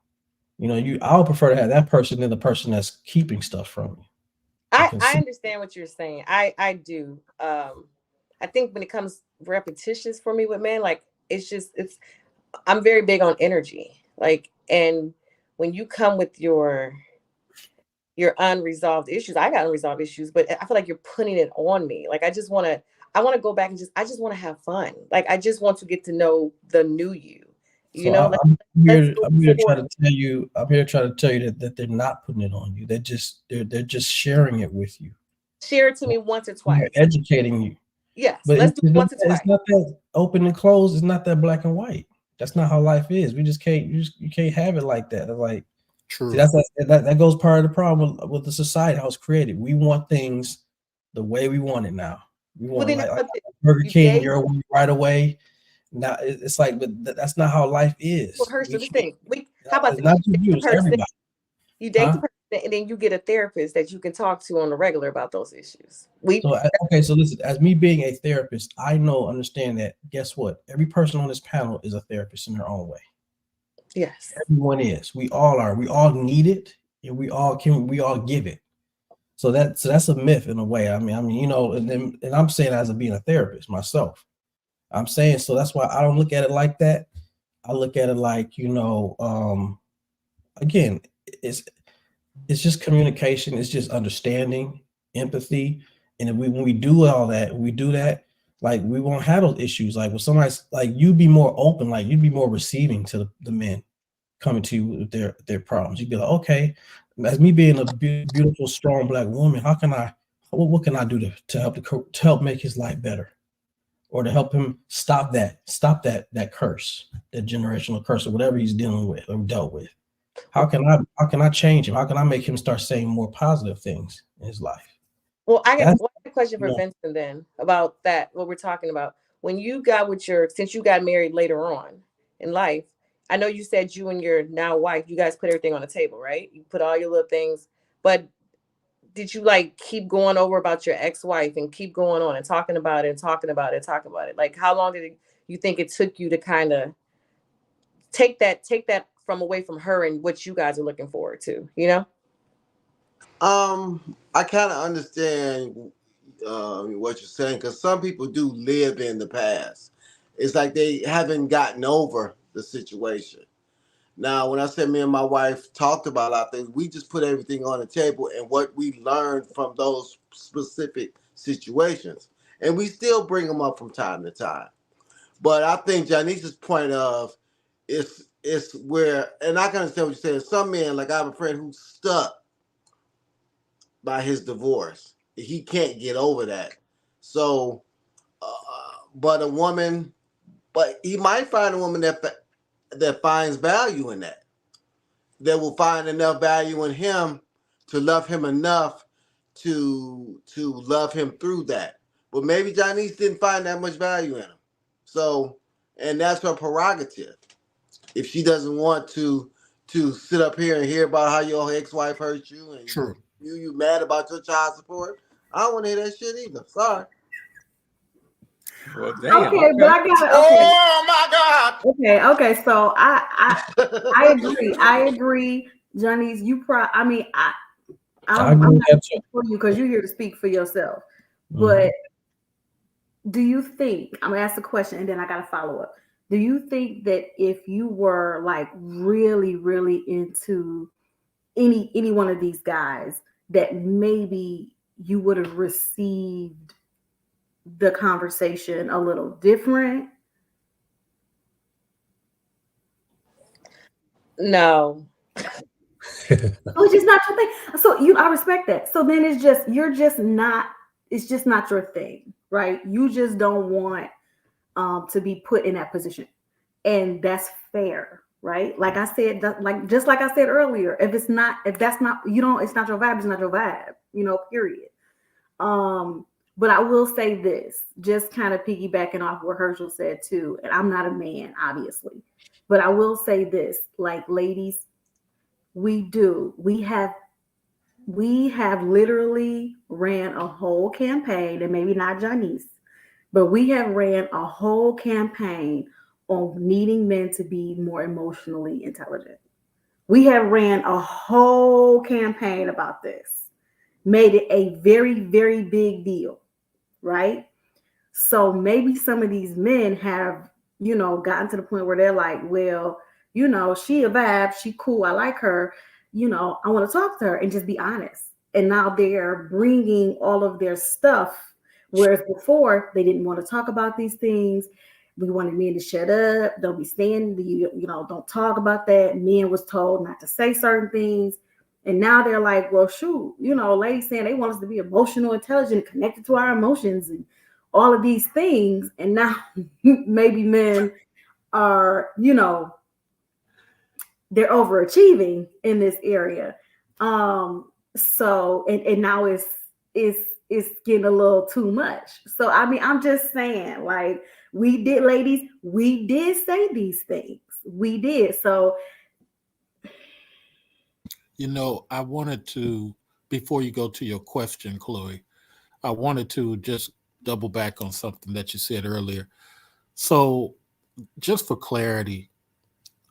You know, I would prefer to have that person than the person that's keeping stuff from you. I understand what you're saying. I do. I think when it comes repetitious for me with men, like I'm very big on energy. Like, and when you come with your unresolved issues, I got unresolved issues, but I feel like you're putting it on me. Like, I want to go back and I just want to have fun. Like, I just want to get to know the new you. You know, I'm here to try to tell you that they're not putting it on you. They're just sharing it with you. Share it to me once or twice. They're educating you. Yes, but let's do it once or twice. It's not that open and closed. It's not that black and white. That's not how life is. We just can't. You can't have it like that. It's like, true. See, that goes part of the problem with the society how it's created. We want things the way we want it now. We want like Burger King your way right away. Now it's like, but that's not how life is. Well, here's the thing. How about not you, everybody? You date the person, and then you get a therapist that you can talk to on the regular about those issues. So listen, as me being a therapist, I understand that. Guess what? Every person on this panel is a therapist in their own way. Yes, everyone is. We all are. We all need it, and we all give it. So that's a myth in a way. I mean, you know, and I'm saying as being a therapist myself. I'm saying, so that's why I don't look at it like that. I look at it like, you know, again, it's just communication. It's just understanding, empathy. And when we do all that, like we won't have those issues. Like with somebody's, like you'd be more open, like you'd be more receiving to the men coming to you with their problems. You'd be like, okay, as me being a beautiful, strong black woman, what can I do to help make his life better? Or to help him stop that curse, that generational curse, or whatever he's dealing with or dealt with. How can I change him? How can I make him start saying more positive things in his life? Well, I got one question for Vincent then about that, what we're talking about. When you got since you got married later on in life, I know you said you and your now wife, you guys put everything on the table, right? You put all your little things, but did you like keep going over about your ex-wife and keep going on and talking about it? Like, how long did you think it took you to kind of take that from away from her and what you guys are looking forward to, you know? I kind of understand what you're saying, because some people do live in the past. It's like they haven't gotten over the situation. Now, when I said me and my wife talked about a lot of things, we just put everything on the table and what we learned from those specific situations. And we still bring them up from time to time. But I think Janice's point of it's where, and I can understand what you're saying. Some men, like I have a friend who's stuck by his divorce. He can't get over that. So, but he might find a woman that finds value in that will find enough value in him to love him enough to love him through that. But maybe Janice didn't find that much value in him. So, and that's her prerogative. If she doesn't want to sit up here and hear about how your ex-wife hurt you and True. you mad about your child support, I don't want to hear that shit either. Sorry. Well, damn. Okay, but I got it. Okay. Oh my God. Okay. So I agree. I agree, Johnny's. I'm not for you because you're here to speak for yourself. But do you think, I'm gonna ask a question and then I gotta follow up. Do you think that if you were like really, really into any one of these guys, that maybe you would have received the conversation a little different? No. It's just not your thing. So I respect that. So then it's just not your thing, right? You just don't want to be put in that position. And that's fair, right? Like I said, just like I said earlier, if that's not, it's not your vibe, it's not your vibe, period. But I will say this, just kind of piggybacking off what Herschel said too, and I'm not a man, obviously, but I will say this, like, ladies, we have we have literally ran a whole campaign, and maybe not Janice, but we have ran a whole campaign on needing men to be more emotionally intelligent. We have ran a whole campaign about this, made it a very, very big deal, right? So maybe some of these men have, gotten to the point where they're like, well, she a vibe, she cool, I like her, I want to talk to her and just be honest. And now they're bringing all of their stuff, whereas before they didn't want to talk about these things. We wanted men to shut up, don't be standing, don't talk about that. Men was told not to say certain things. And now they're like, well, shoot, ladies saying they want us to be emotional, intelligent, connected to our emotions and all of these things. And now maybe men are, they're overachieving in this area. So and now it's getting a little too much. So I mean, I'm just saying, like, we did say these things. We did. So I wanted to, before you go to your question, Chloe, I wanted to just double back on something that you said earlier. So just for clarity,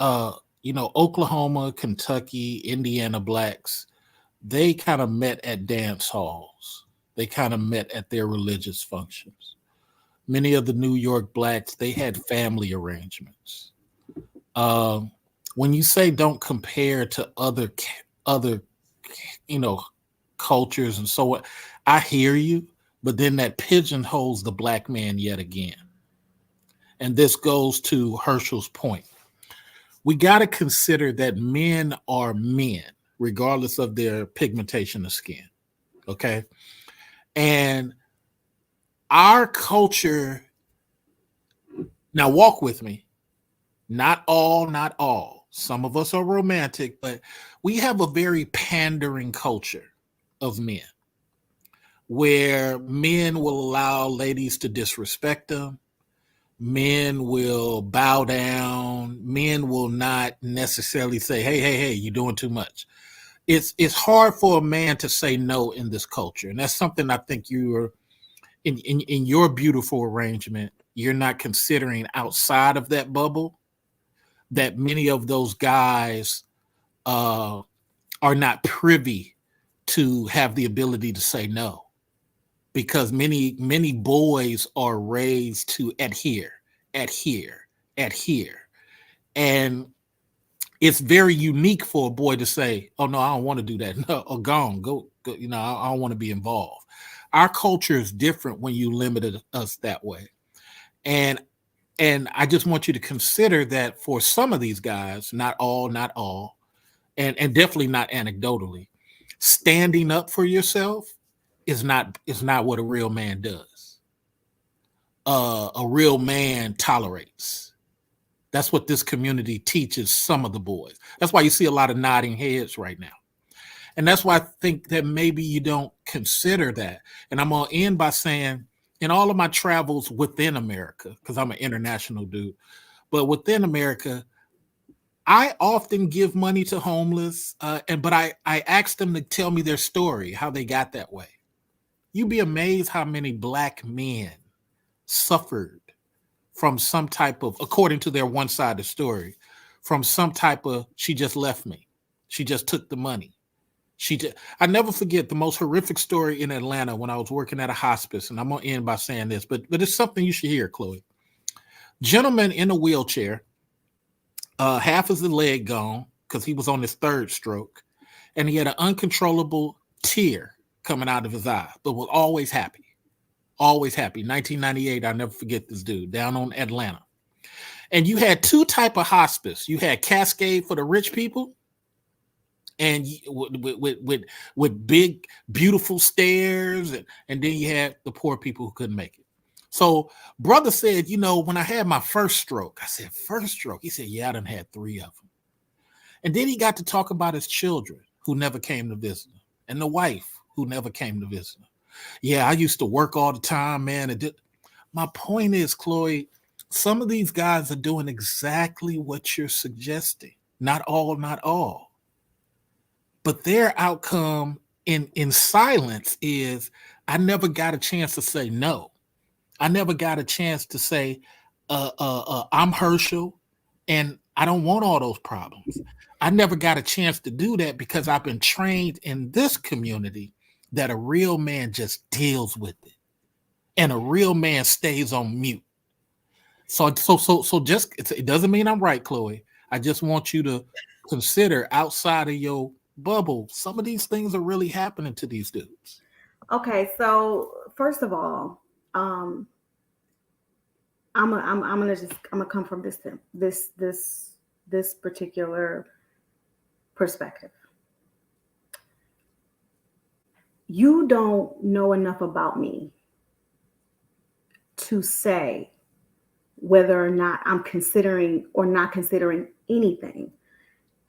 Oklahoma, Kentucky, Indiana blacks, they kind of met at dance halls. They kind of met at their religious functions. Many of the New York blacks, they had family arrangements. When you say don't compare to other cultures and so on, I hear you, but then that pigeonholes the black man yet again. And this goes to Herschel's point. We got to consider that men are men, regardless of their pigmentation of skin. Okay. And our culture, now walk with me, not all. Some of us are romantic, but we have a very pandering culture of men where men will allow ladies to disrespect them. Men will bow down. Men will not necessarily say, hey, you're doing too much. It's hard for a man to say no in this culture. And that's something I think you are, in your beautiful arrangement, you're not considering outside of that bubble, that many of those guys are not privy to have the ability to say no. Because many boys are raised to adhere. And it's very unique for a boy to say, oh, no, I don't want to do that. No, or go, I don't want to be involved. Our culture is different when you limited us that way. And I just want you to consider that for some of these guys, not all, and definitely not anecdotally, standing up for yourself is not what a real man does. A real man tolerates. That's what this community teaches some of the boys. That's why you see a lot of nodding heads right now. And that's why I think that maybe you don't consider that. And I'm going to end by saying, in all of my travels within America, because I'm an international dude, but within America, I often give money to homeless, but I ask them to tell me their story, how they got that way. You'd be amazed how many black men suffered from some type of, according to their one-sided story, from some type of, she just left me. She just took the money. I never forget the most horrific story in Atlanta when I was working at a hospice, and I'm going to end by saying this, but it's something you should hear, Chloe. Gentleman in a wheelchair, half of the leg gone because he was on his third stroke, and he had an uncontrollable tear coming out of his eye, but was always happy. Always happy. 1998, I'll never forget this dude, down on Atlanta. And you had two type of hospice. You had Cascade for the rich people, and with big, beautiful stairs, and then you had the poor people who couldn't make it. So brother said, when I had my first stroke, I said, first stroke? He said, yeah, I done had 3 of them. And then he got to talk about his children who never came to visit him, and the wife who never came to visit him. Yeah, I used to work all the time, man. My point is, Chloe, some of these guys are doing exactly what you're suggesting. Not all. But their outcome in silence is I never got a chance to say no. I never got a chance to say, I'm Herschel and I don't want all those problems. I never got a chance to do that because I've been trained in this community that a real man just deals with it and a real man stays on mute. So just, it doesn't mean I'm right, Chloe. I just want you to consider outside of your bubble, some of these things are really happening to these dudes. Okay, so first of all, I'm gonna come from this particular perspective. You don't know enough about me to say whether or not I'm considering or not considering anything.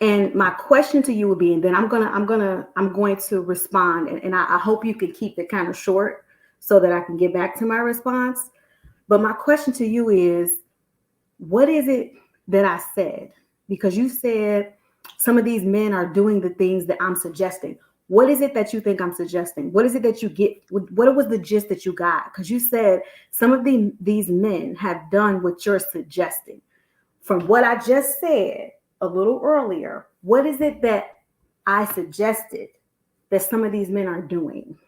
And my question to you would be, and then I'm going to respond, and I hope you can keep it kind of short so that I can get back to my response. But my question to you is, what is it that I said? Because you said some of these men are doing the things that I'm suggesting. What is it that you think I'm suggesting? What is it that you get? What was the gist that you got? Because you said some of these men have done what you're suggesting. From what I just said a little earlier, what is it that I suggested that some of these men are doing?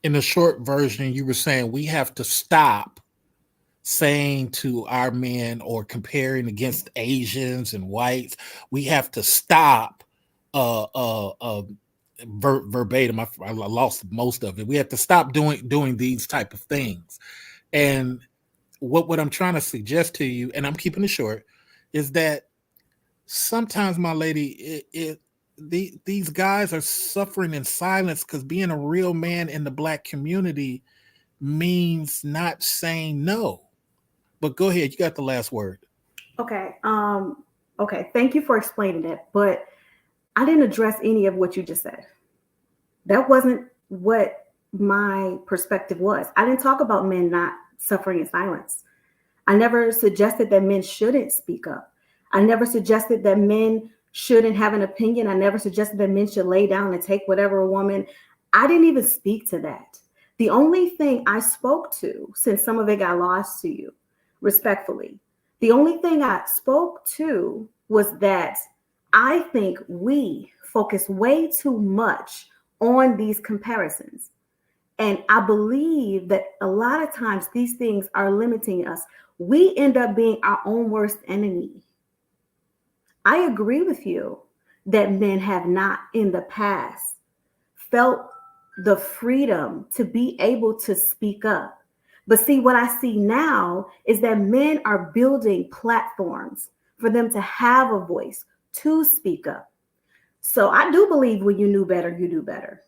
In the short version, you were saying we have to stop saying to our men or comparing against Asians and whites. We have to stop verbatim. I lost most of it. We have to stop doing these type of things. And what I'm trying to suggest to you, and I'm keeping it short, is that sometimes, my lady, these guys are suffering in silence because being a real man in the Black community means not saying no. But go ahead, you got the last word. Okay. Okay. Thank you for explaining it, but I didn't address any of what you just said. That wasn't what my perspective was. I didn't talk about men not suffering in silence. I never suggested that men shouldn't speak up. I never suggested that men shouldn't have an opinion. I never suggested that men should lay down and take whatever a woman. I didn't even speak to that. The only thing I spoke to, since some of it got lost to you, respectfully, the only thing I spoke to was that I think we focus way too much on these comparisons. And I believe that a lot of times these things are limiting us. We end up being our own worst enemy. I agree with you that men have not in the past felt the freedom to be able to speak up. But see, what I see now is that men are building platforms for them to have a voice, to speak up. So I do believe when you knew better, you do better.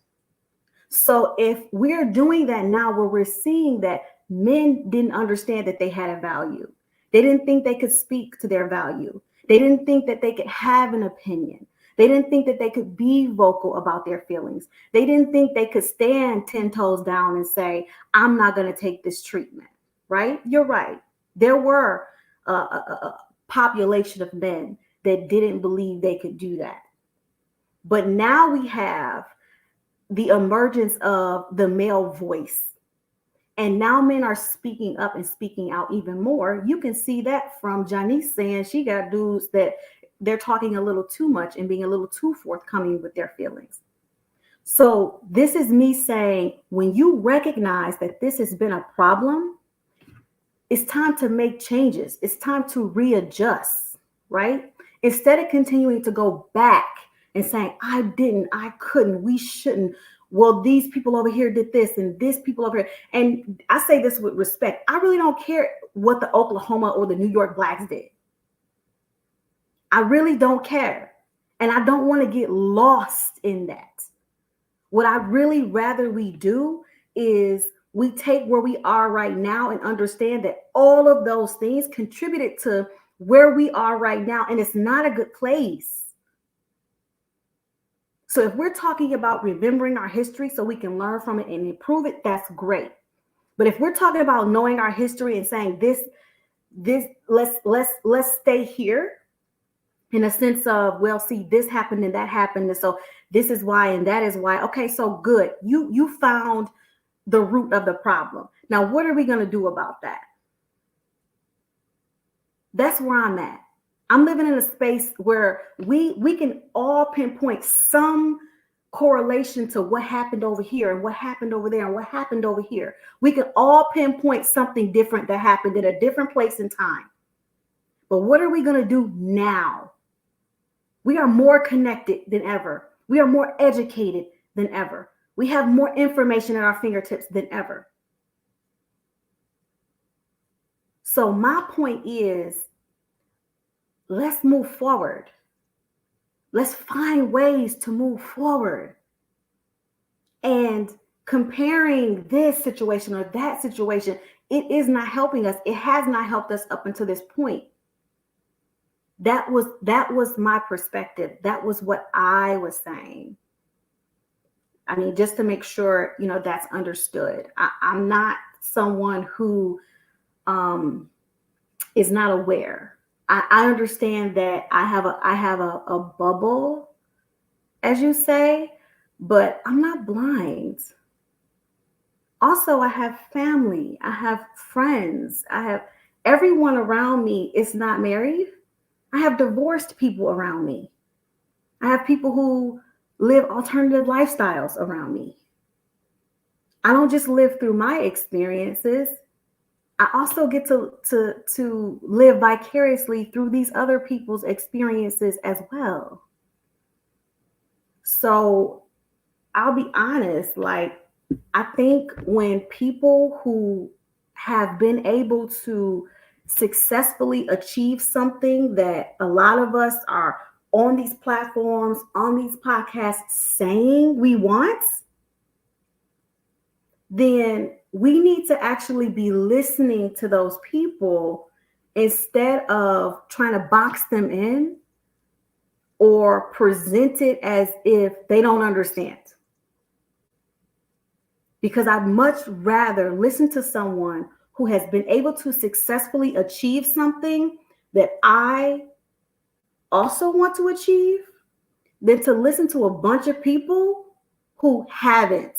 So if we're doing that now, where we're seeing that men didn't understand that they had a value, they didn't think they could speak to their value, they didn't think that they could have an opinion, they didn't think that they could be vocal about their feelings, they didn't think they could stand 10 toes down and say, I'm not going to take this treatment, right? You're right. There were a population of men that didn't believe they could do that. But now we have the emergence of the male voice. And now men are speaking up and speaking out even more. You can see that from Janice saying she got dudes that they're talking a little too much and being a little too forthcoming with their feelings. So this is me saying, when you recognize that this has been a problem, it's time to make changes. It's time to readjust, right? Instead of continuing to go back and saying, I didn't, I couldn't, we shouldn't. Well, these people over here did this and this people over here. And I say this with respect. I really don't care what the Oklahoma or the New York Blacks did. I really don't care. And I don't want to get lost in that. What I really rather we do is we take where we are right now and understand that all of those things contributed to where we are right now. And it's not a good place. So if we're talking about remembering our history so we can learn from it and improve it, that's great. But if we're talking about knowing our history and saying let's stay here in a sense of, well, see, this happened and that happened, and so this is why and that is why. Okay, so good. You found the root of the problem. Now, what are we going to do about that? That's where I'm at. I'm living in a space where we can all pinpoint some correlation to what happened over here and what happened over there and what happened over here. We can all pinpoint something different that happened at a different place in time. But what are we going to do now? We are more connected than ever. We are more educated than ever. We have more information at our fingertips than ever. So my point is, let's move forward. Let's find ways to move forward. And comparing this situation or that situation, it is not helping us. It has not helped us up until this point. That was my perspective. That was what I was saying. I mean, just to make sure, that's understood. I'm not someone who is not aware. I understand that I have a bubble, as you say, but I'm not blind. Also, I have family. I have friends. I have everyone around me is not married. I have divorced people around me. I have people who live alternative lifestyles around me. I don't just live through my experiences. I also get to live vicariously through these other people's experiences as well. So I'll be honest, I think when people who have been able to successfully achieve something that a lot of us are on these platforms, on these podcasts saying we want, then we need to actually be listening to those people instead of trying to box them in or present it as if they don't understand. Because I'd much rather listen to someone who has been able to successfully achieve something that I also want to achieve than to listen to a bunch of people who haven't.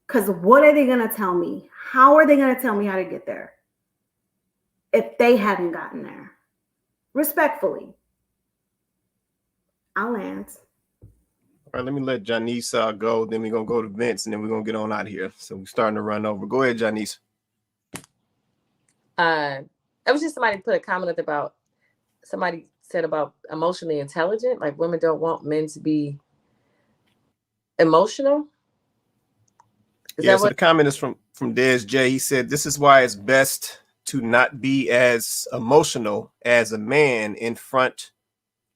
Because what are they going to tell me? How are they going to tell me how to get there if they haven't gotten there? Respectfully, I'll land. All right, let me let Janice go. Then we're going to go to Vince, and then we're going to get on out of here. So we're starting to run over. Go ahead, Janice. It was just somebody put a comment about, somebody said about emotionally intelligent, like women don't want men to be emotional. So the comment is from Des J. He said, this is why it's best to not be as emotional as a man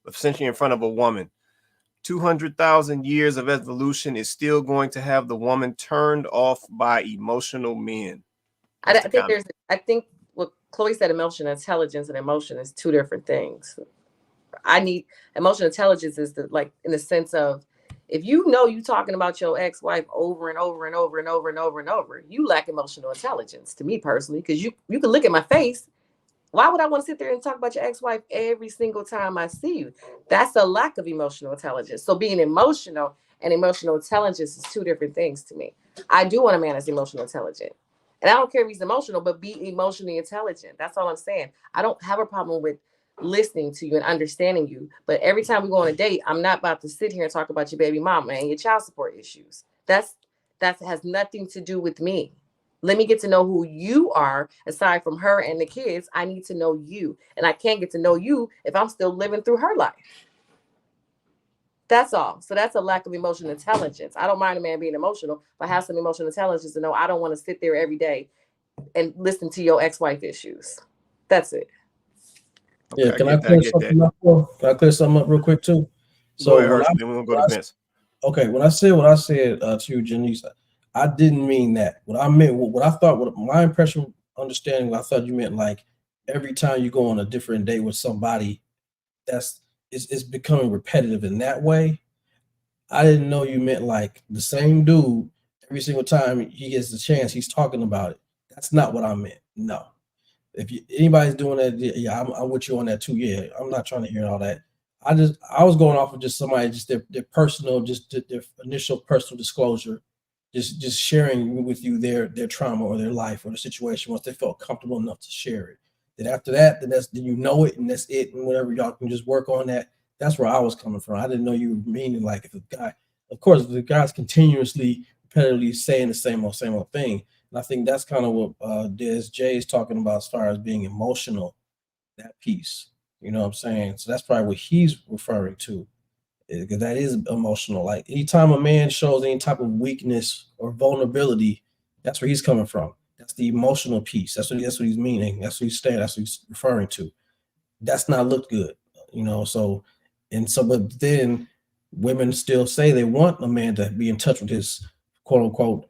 essentially in front of a woman. 200,000 years of evolution is still going to have the woman turned off by emotional men. I think what Chloe said, emotional intelligence and emotion is two different things. I need emotional intelligence is in the sense of, if you talking about your ex-wife over and over and over and over and over and over, you lack emotional intelligence, to me personally, because you can look at my face. Why would I want to sit there and talk about your ex-wife every single time I see you? That's a lack of emotional intelligence. So being emotional and emotional intelligence is two different things to me. I do want a man that's emotional intelligent. And I don't care if he's emotional, but be emotionally intelligent. That's all I'm saying. I don't have a problem with listening to you and understanding you. But every time we go on a date, I'm not about to sit here and talk about your baby mama and your child support issues. That has nothing to do with me. Let me get to know who you are. Aside from her and the kids, I need to know you. And I can't get to know you if I'm still living through her life. That's all. So that's a lack of emotional intelligence. I don't mind a man being emotional, but have some emotional intelligence to know I don't want to sit there every day and listen to your ex-wife issues. That's it. Okay, can I clear something up? Can I clear something up real quick too? So then we're gonna go to Vince. Okay, when I said what I said to you, Janice, I didn't mean that. What I meant, what I thought, what my impression, understanding, I thought you meant like every time you go on a different date with somebody, it's becoming repetitive in that way. I didn't know you meant like the same dude every single time he gets the chance, he's talking about it. That's not what I meant. No. If anybody's doing that, yeah, I'm with you on that too. Yeah, I'm not trying to hear all that. I was going off of just somebody, just their personal, just their initial personal disclosure, just sharing with you their trauma or their life or the situation once they felt comfortable enough to share it. Then after that, then you know it, and that's it, and whatever, y'all can just work on that. That's where I was coming from. I didn't know you were meaning like if a guy, of course, if the guy's continuously, repetitively saying the same old thing. And I think that's kind of what Des J is talking about as far as being emotional, that piece. You know what I'm saying? So that's probably what he's referring to, because that is emotional. Like anytime a man shows any type of weakness or vulnerability, that's where he's coming from. That's the emotional piece. That's what he's meaning. That's what he's saying. That's what he's referring to. That's not looked good, you know. But then women still say they want a man to be in touch with his quote unquote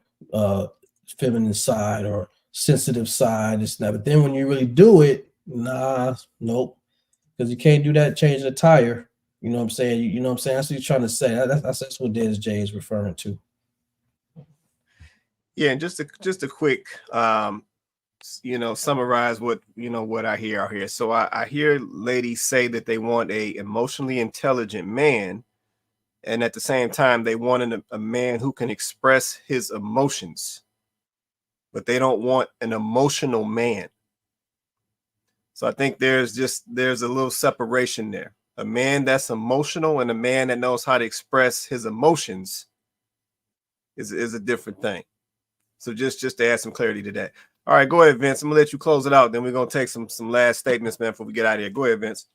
feminine side or sensitive side. It's not. But then when you really do it, nope, because you can't do that changing a tire. You know what I'm saying? You know what I'm saying? That's what he's trying to say. That's what Des J is referring to. Yeah, and just a quick summarize what I hear out here. So I hear ladies say that they want a emotionally intelligent man, and at the same time they want a man who can express his emotions, but they don't want an emotional man. So I think there's a little separation there. A man that's emotional and a man that knows how to express his emotions is a different thing. So just to add some clarity to that. All right, go ahead, Vince. I'm gonna let you close it out. Then we're gonna take some last statements, man, before we get out of here. Go ahead, Vince.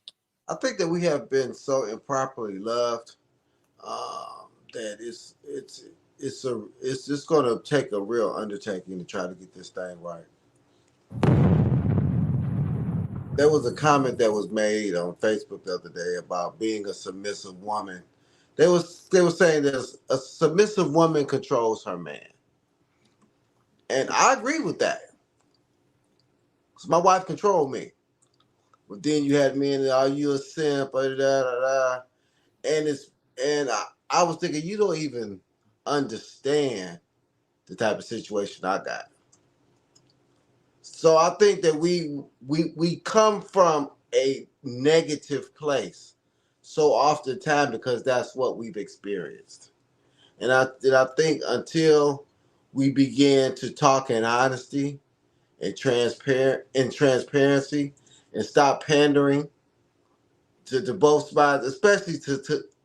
I think that we have been so improperly loved that it's just gonna take a real undertaking to try to get this thing right. There was a comment that was made on Facebook the other day about being a submissive woman. They were saying that a submissive woman controls her man. And I agree with that. Because my wife controlled me. But then you had men, are you a simp? And I was thinking, you don't even understand the type of situation I got. So I think that we come from a negative place so oftentimes because that's what we've experienced. And I think until we begin to talk in honesty and transparency and stop pandering to both sides, especially to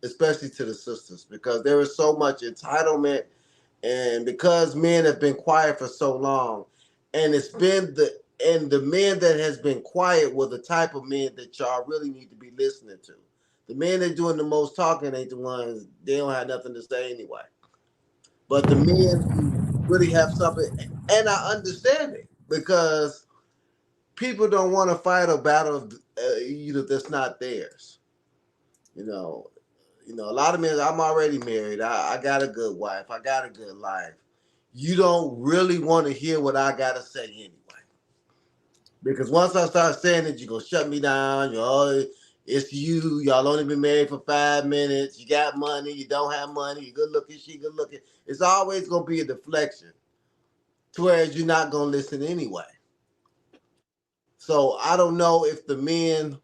the sisters, because there is so much entitlement, and because men have been quiet for so long, and the men that has been quiet were the type of men that y'all really need to be listening to. The men that doing the most talking ain't the ones, they don't have nothing to say anyway. But the men who really have something, and I understand it, because people don't want to fight a battle that's not theirs. You know, a lot of men, I'm already married. I got a good wife. I got a good life. You don't really want to hear what I got to say anyway. Because once I start saying it, you're going to shut me down. It's you. Y'all only been married for 5 minutes. You got money. You don't have money. You good looking. She good looking. It's always going to be a deflection. To whereas you're not going to listen anyway. So I don't know if the men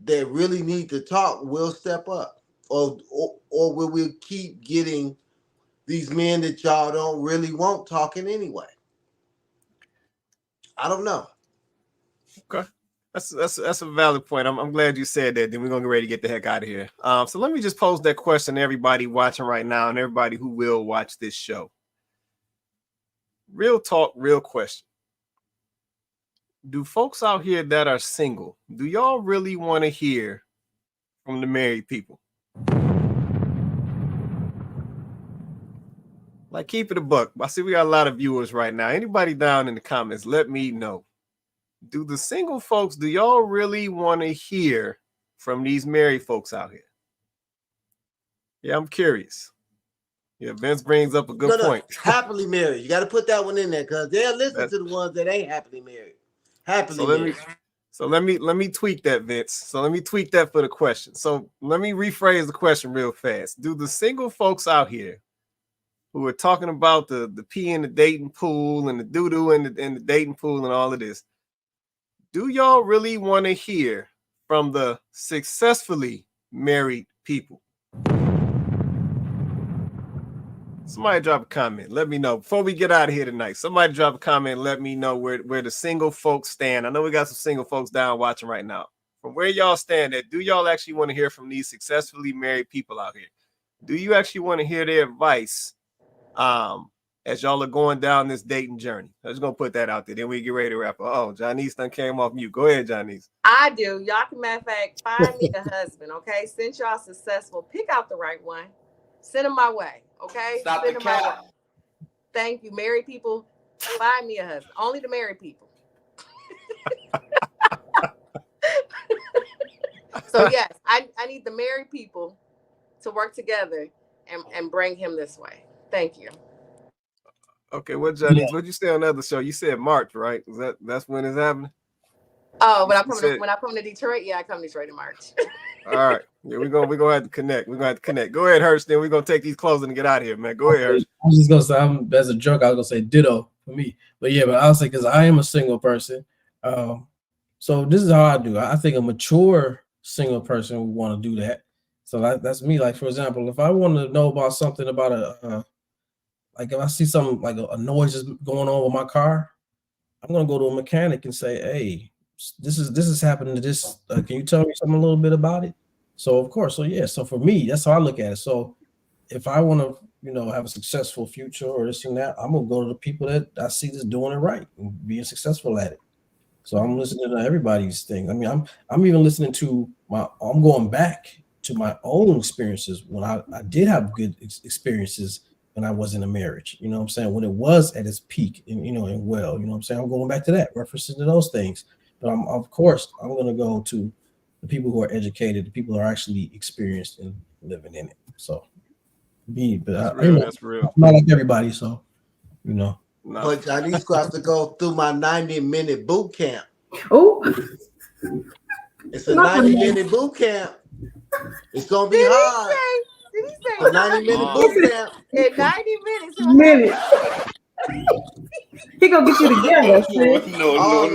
that really need to talk will step up. Or will we keep getting these men that y'all don't really want talking anyway? I don't know. Okay. That's a valid point. I'm glad you said that. Then we're gonna get ready to get the heck out of here. So let me just pose that question to everybody watching right now and everybody who will watch this show. Real talk, real question. Do folks out here that are single, do y'all really want to hear from the married people? Like, keep it a buck. I see we got a lot of viewers right now. Anybody down in the comments, let me know. Do the single folks, do y'all really want to hear from these married folks out here? Yeah, I'm curious. Yeah, Vince brings up a good point. Happily married. You got to put that one in there because they'll listen to the ones that ain't happily married. So let me tweak that, Vince. So let me tweak that for the question. So let me rephrase the question real fast. Do the single folks out here who are talking about the pee in the dating pool and the doo-doo in the dating pool and all of this, do y'all really want to hear from the successfully married people? Somebody drop a comment. Let me know before we get out of here tonight. Somebody drop a comment. Let me know where the single folks stand. I know we got some single folks down watching right now. From where y'all stand at, do y'all actually want to hear from these successfully married people out here? Do you actually want to hear their advice as y'all are going down this dating journey? I'm just gonna put that out there. Then we get ready to wrap up. Oh, Janice done came off mute. Go ahead, Janice. I do. Y'all can, matter of fact, find me a husband, okay? Since y'all successful, pick out the right one. Send them my way, okay? Stop Send the them my way. cap. Thank you. Married people, find me a husband. Only the married people. So yes, I need the married people to work together and bring him this way. Thank you. Okay, what Janice? What'd you say on the other show? You said March, right? That's when it's happening? Oh, when I come to Detroit, yeah, I come to Detroit in March. All right. Yeah, we're gonna have to connect. We're gonna have to connect. Go ahead, Hurst. Then we're gonna take these closing and get out of here, man. Go ahead, Hurst. I was just gonna say, as a joke, I was gonna say ditto for me. But yeah, but I'll say because I am a single person. So this is how I do. I think a mature single person would want to do that. So that's me. Like, for example, if I want to know about something about like if I see something like a noise is going on with my car, I'm gonna go to a mechanic and say, hey, this is happening to this. Can you tell me something a little bit about it? So of course, so for me, that's how I look at it. So if I want to, have a successful future or this and that, I'm gonna go to the people that I see that's doing it right and being successful at it. So I'm listening to everybody's thing. I mean, I'm even listening to I'm going back to my own experiences when I did have good experiences when I was in a marriage. You know what I'm saying? When it was at its peak and and well, you know what I'm saying? I'm going back to that, referencing to those things. But I'm going to go to the people who are educated, the people who are actually experienced in living in it. So that's real. I'm not like everybody, so No. But Janice gonna have to go through my 90-minute boot camp. Oh, it's a 90-minute boot camp. It's gonna be hard. Did he say a 90-minute boot camp? In 90 minutes. He gonna get you together, sis. No.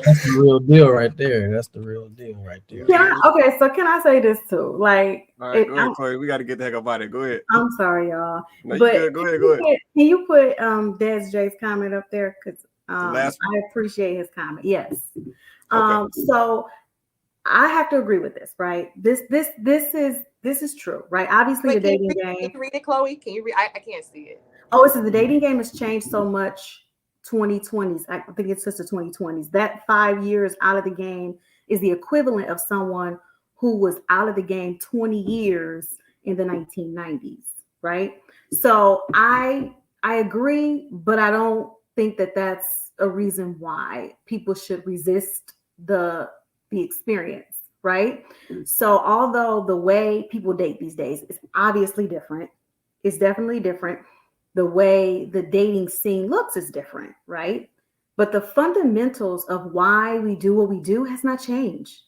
That's the real deal right there. That's the real deal right there. Can I say this too? Like, all right, go ahead, Chloe. We got to get the heck up out of it. Go ahead. I'm sorry, y'all. No, but you good. Go ahead. Can you put Des J's comment up there? Because I appreciate his comment. Yes. Okay. So I have to agree with this, right? This is true, right? Obviously, the dating game. Can you read it, Chloe? Can you read? I can't see it. Oh, it says the dating game has changed so much. 2020s. I think it's just the 2020s. That 5 years out of the game is the equivalent of someone who was out of the game 20 years in the 1990s, right? So I agree, but I don't think that that's a reason why people should resist the experience, right? So although the way people date these days is obviously different, it's definitely different. The way the dating scene looks is different, right? But the fundamentals of why we do what we do has not changed.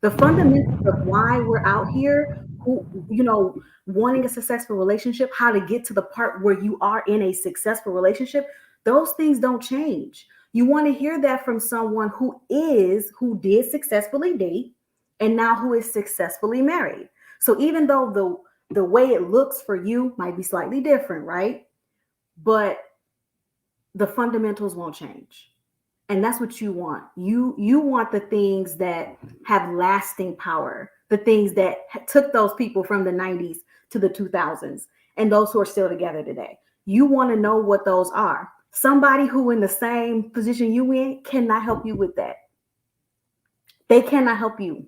The fundamentals of why we're out here, wanting a successful relationship, how to get to the part where you are in a successful relationship, those things don't change. You want to hear that from someone who did successfully date and now who is successfully married. So even though the way it looks for you might be slightly different, right? But the fundamentals won't change. And that's what you want. You want the things that have lasting power, the things that took those people from the 90s to the 2000s and those who are still together today. You want to know what those are. Somebody who in the same position you in cannot help you with that. They cannot help you.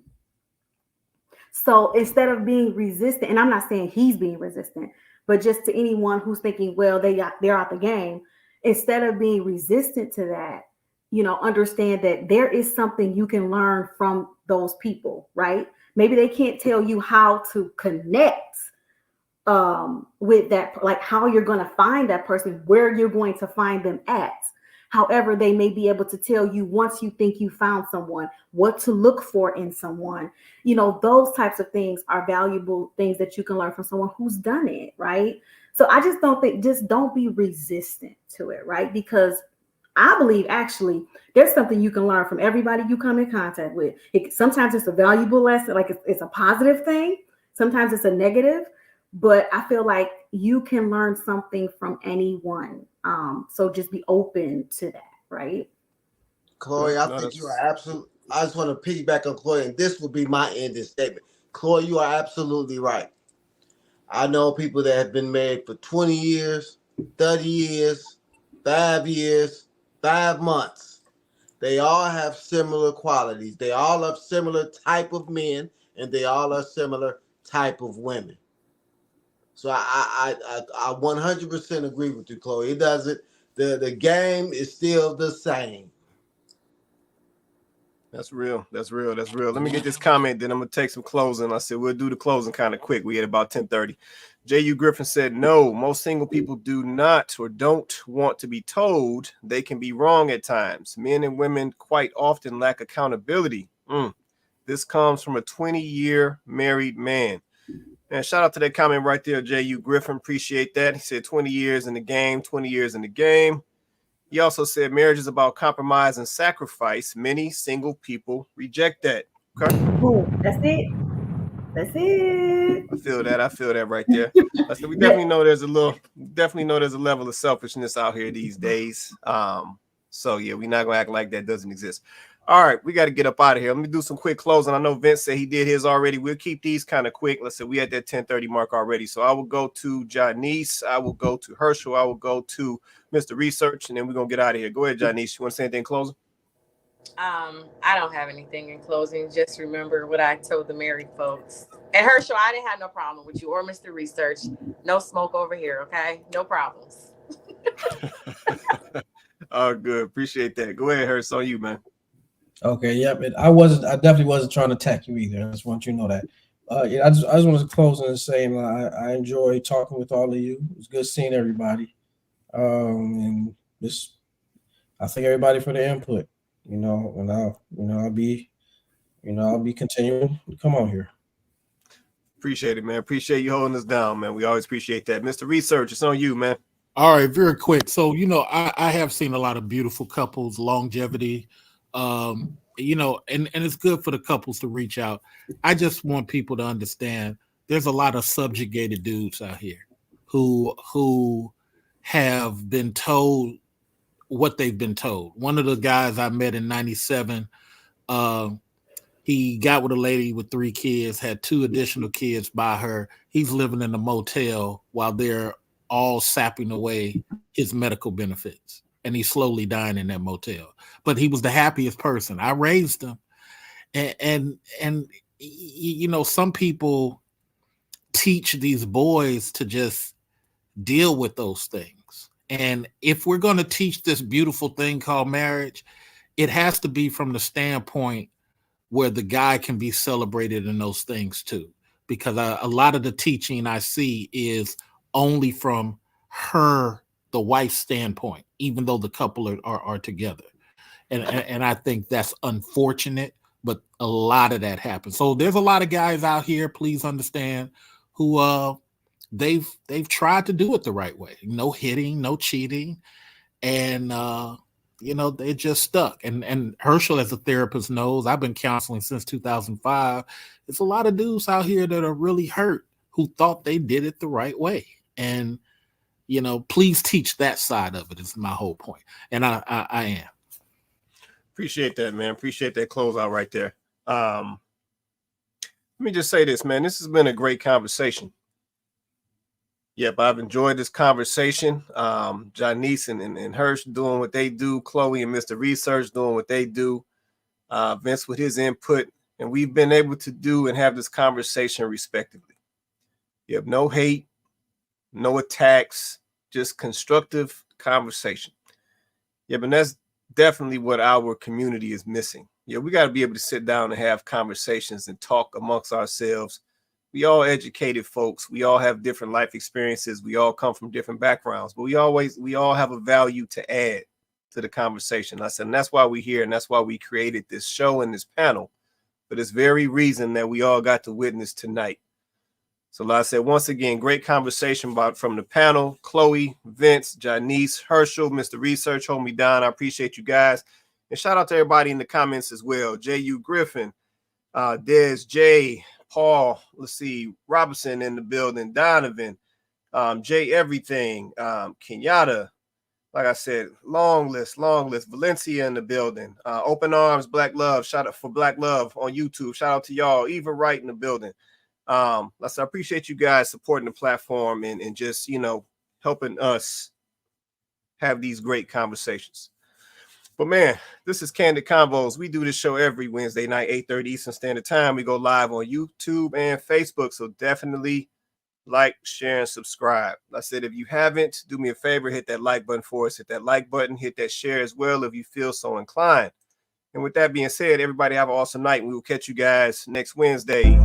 So instead of being resistant, and I'm not saying he's being resistant, but just to anyone who's thinking, well, they're out the game, instead of being resistant to that, understand that there is something you can learn from those people, right? Maybe they can't tell you how to connect with that, like how you're going to find that person, where you're going to find them at. However, they may be able to tell you once you think you found someone, what to look for in someone. Those types of things are valuable things that you can learn from someone who's done it, right? So I just don't be resistant to it, right? Because I believe actually there's something you can learn from everybody you come in contact with. Sometimes it's a valuable lesson, like it's a positive thing. Sometimes it's a negative, but I feel like you can learn something from anyone. So just be open to that, right? Chloe, I think you are absolutely. I just want to piggyback on Chloe, and this will be my ending statement. Chloe, you are absolutely right. I know people that have been married for 20 years, 30 years, 5 years, 5 months. They all have similar qualities. They all have similar type of men, and they all are similar type of women. So I 100% agree with you, Chloe. It doesn't. The game is still the same. That's real. That's real. That's real. Let me get this comment, then I'm gonna take some closing. I said we'll do the closing kind of quick. We had about 10:30. J.U. Griffin said, no, most single people do not or don't want to be told they can be wrong at times. Men and women quite often lack accountability. This comes from a 20-year married man. And shout out to that comment right there, J.U. Griffin. Appreciate that. He said 20 years in the game, 20 years in the game. He also said marriage is about compromise and sacrifice. Many single people reject that. Okay. Oh, that's it. That's it. I feel that right there. I said we definitely know there's a level of selfishness out here these days. So yeah, we're not gonna act like that doesn't exist. All right, we got to get up out of here. Let me do some quick closing. I know Vince said he did his already. We'll keep these kind of quick. Let's say we at that 10:30 mark already. So I will go to Janice. I will go to Herschel. I will go to Mr. Research, and then we're gonna get out of here. Go ahead, Janice. You want to say anything in closing? I don't have anything in closing. Just remember what I told the married folks. And Herschel, I didn't have no problem with you or Mr. Research. No smoke over here, okay? No problems. Oh, good. Appreciate that. Go ahead, Herschel. On you, man. Okay, yeah, but I definitely wasn't trying to attack you either. I just want you to know that. I just want to close on the same. I enjoy talking with all of you. It's good seeing everybody. And just I thank everybody for their input. And I'll be continuing to come on here. Appreciate it, man. Appreciate you holding us down, man. We always appreciate that. Mr. Research, it's on you, man. All right, very quick. So, I have seen a lot of beautiful couples, longevity, and it's good for the couples to reach out. I just want people to understand there's a lot of subjugated dudes out here who have been told what they've been told. One of the guys I met in 97, he got with a lady with 3 kids, had 2 additional kids by her. He's living in a motel while they're all sapping away his medical benefits. And he's slowly dying in that motel. But he was the happiest person. I raised him. And some people teach these boys to just deal with those things. And if we're going to teach this beautiful thing called marriage, it has to be from the standpoint where the guy can be celebrated in those things too. Because a lot of the teaching I see is only from the wife's standpoint, even though the couple are together. And I think that's unfortunate, but a lot of that happens. So there's a lot of guys out here, please understand, who they've tried to do it the right way. No hitting, no cheating. And they're just stuck. And Herschel, as a therapist, knows I've been counseling since 2005. It's a lot of dudes out here that are really hurt who thought they did it the right way. And, please teach that side of it is my whole point. And I am. Appreciate that, man. Appreciate that closeout right there. Let me just say this, man. This has been a great conversation. Yep, I've enjoyed this conversation. Janice and Hirsch doing what they do. Chloe and Mr. Research doing what they do. Vince with his input. And we've been able to do and have this conversation respectively. You have no hate, no attacks, just constructive conversation. Yeah, but that's definitely what our community is missing. Yeah, we got to be able to sit down and have conversations and talk amongst ourselves. We all educated folks. We all have different life experiences. We all come from different backgrounds, but we all have a value to add to the conversation. I said, and that's why we're here. And that's why we created this show and this panel for this very reason that we all got to witness tonight. So like I said, once again, great conversation from the panel. Chloe, Vince, Janice, Herschel, Mr. Research, hold me down. I appreciate you guys. And shout out to everybody in the comments as well. J.U. Griffin, Des, Jay, Paul, let's see, Robinson in the building, Donovan, Jay Everything, Kenyatta, like I said, long list, Valencia in the building, Open Arms, Black Love, shout out for Black Love on YouTube, shout out to y'all, Eva Wright in the building. I appreciate you guys supporting the platform and just, you know, helping us have these great conversations. But man, this is Candid Convos. We do this show every Wednesday night, 8:30 Eastern Standard Time. We go live on YouTube and Facebook. So definitely like, share, and subscribe. I said, if you haven't, do me a favor, hit that like button for us. Hit that like button, hit that share as well if you feel so inclined. And with that being said, everybody have an awesome night. We will catch you guys next Wednesday.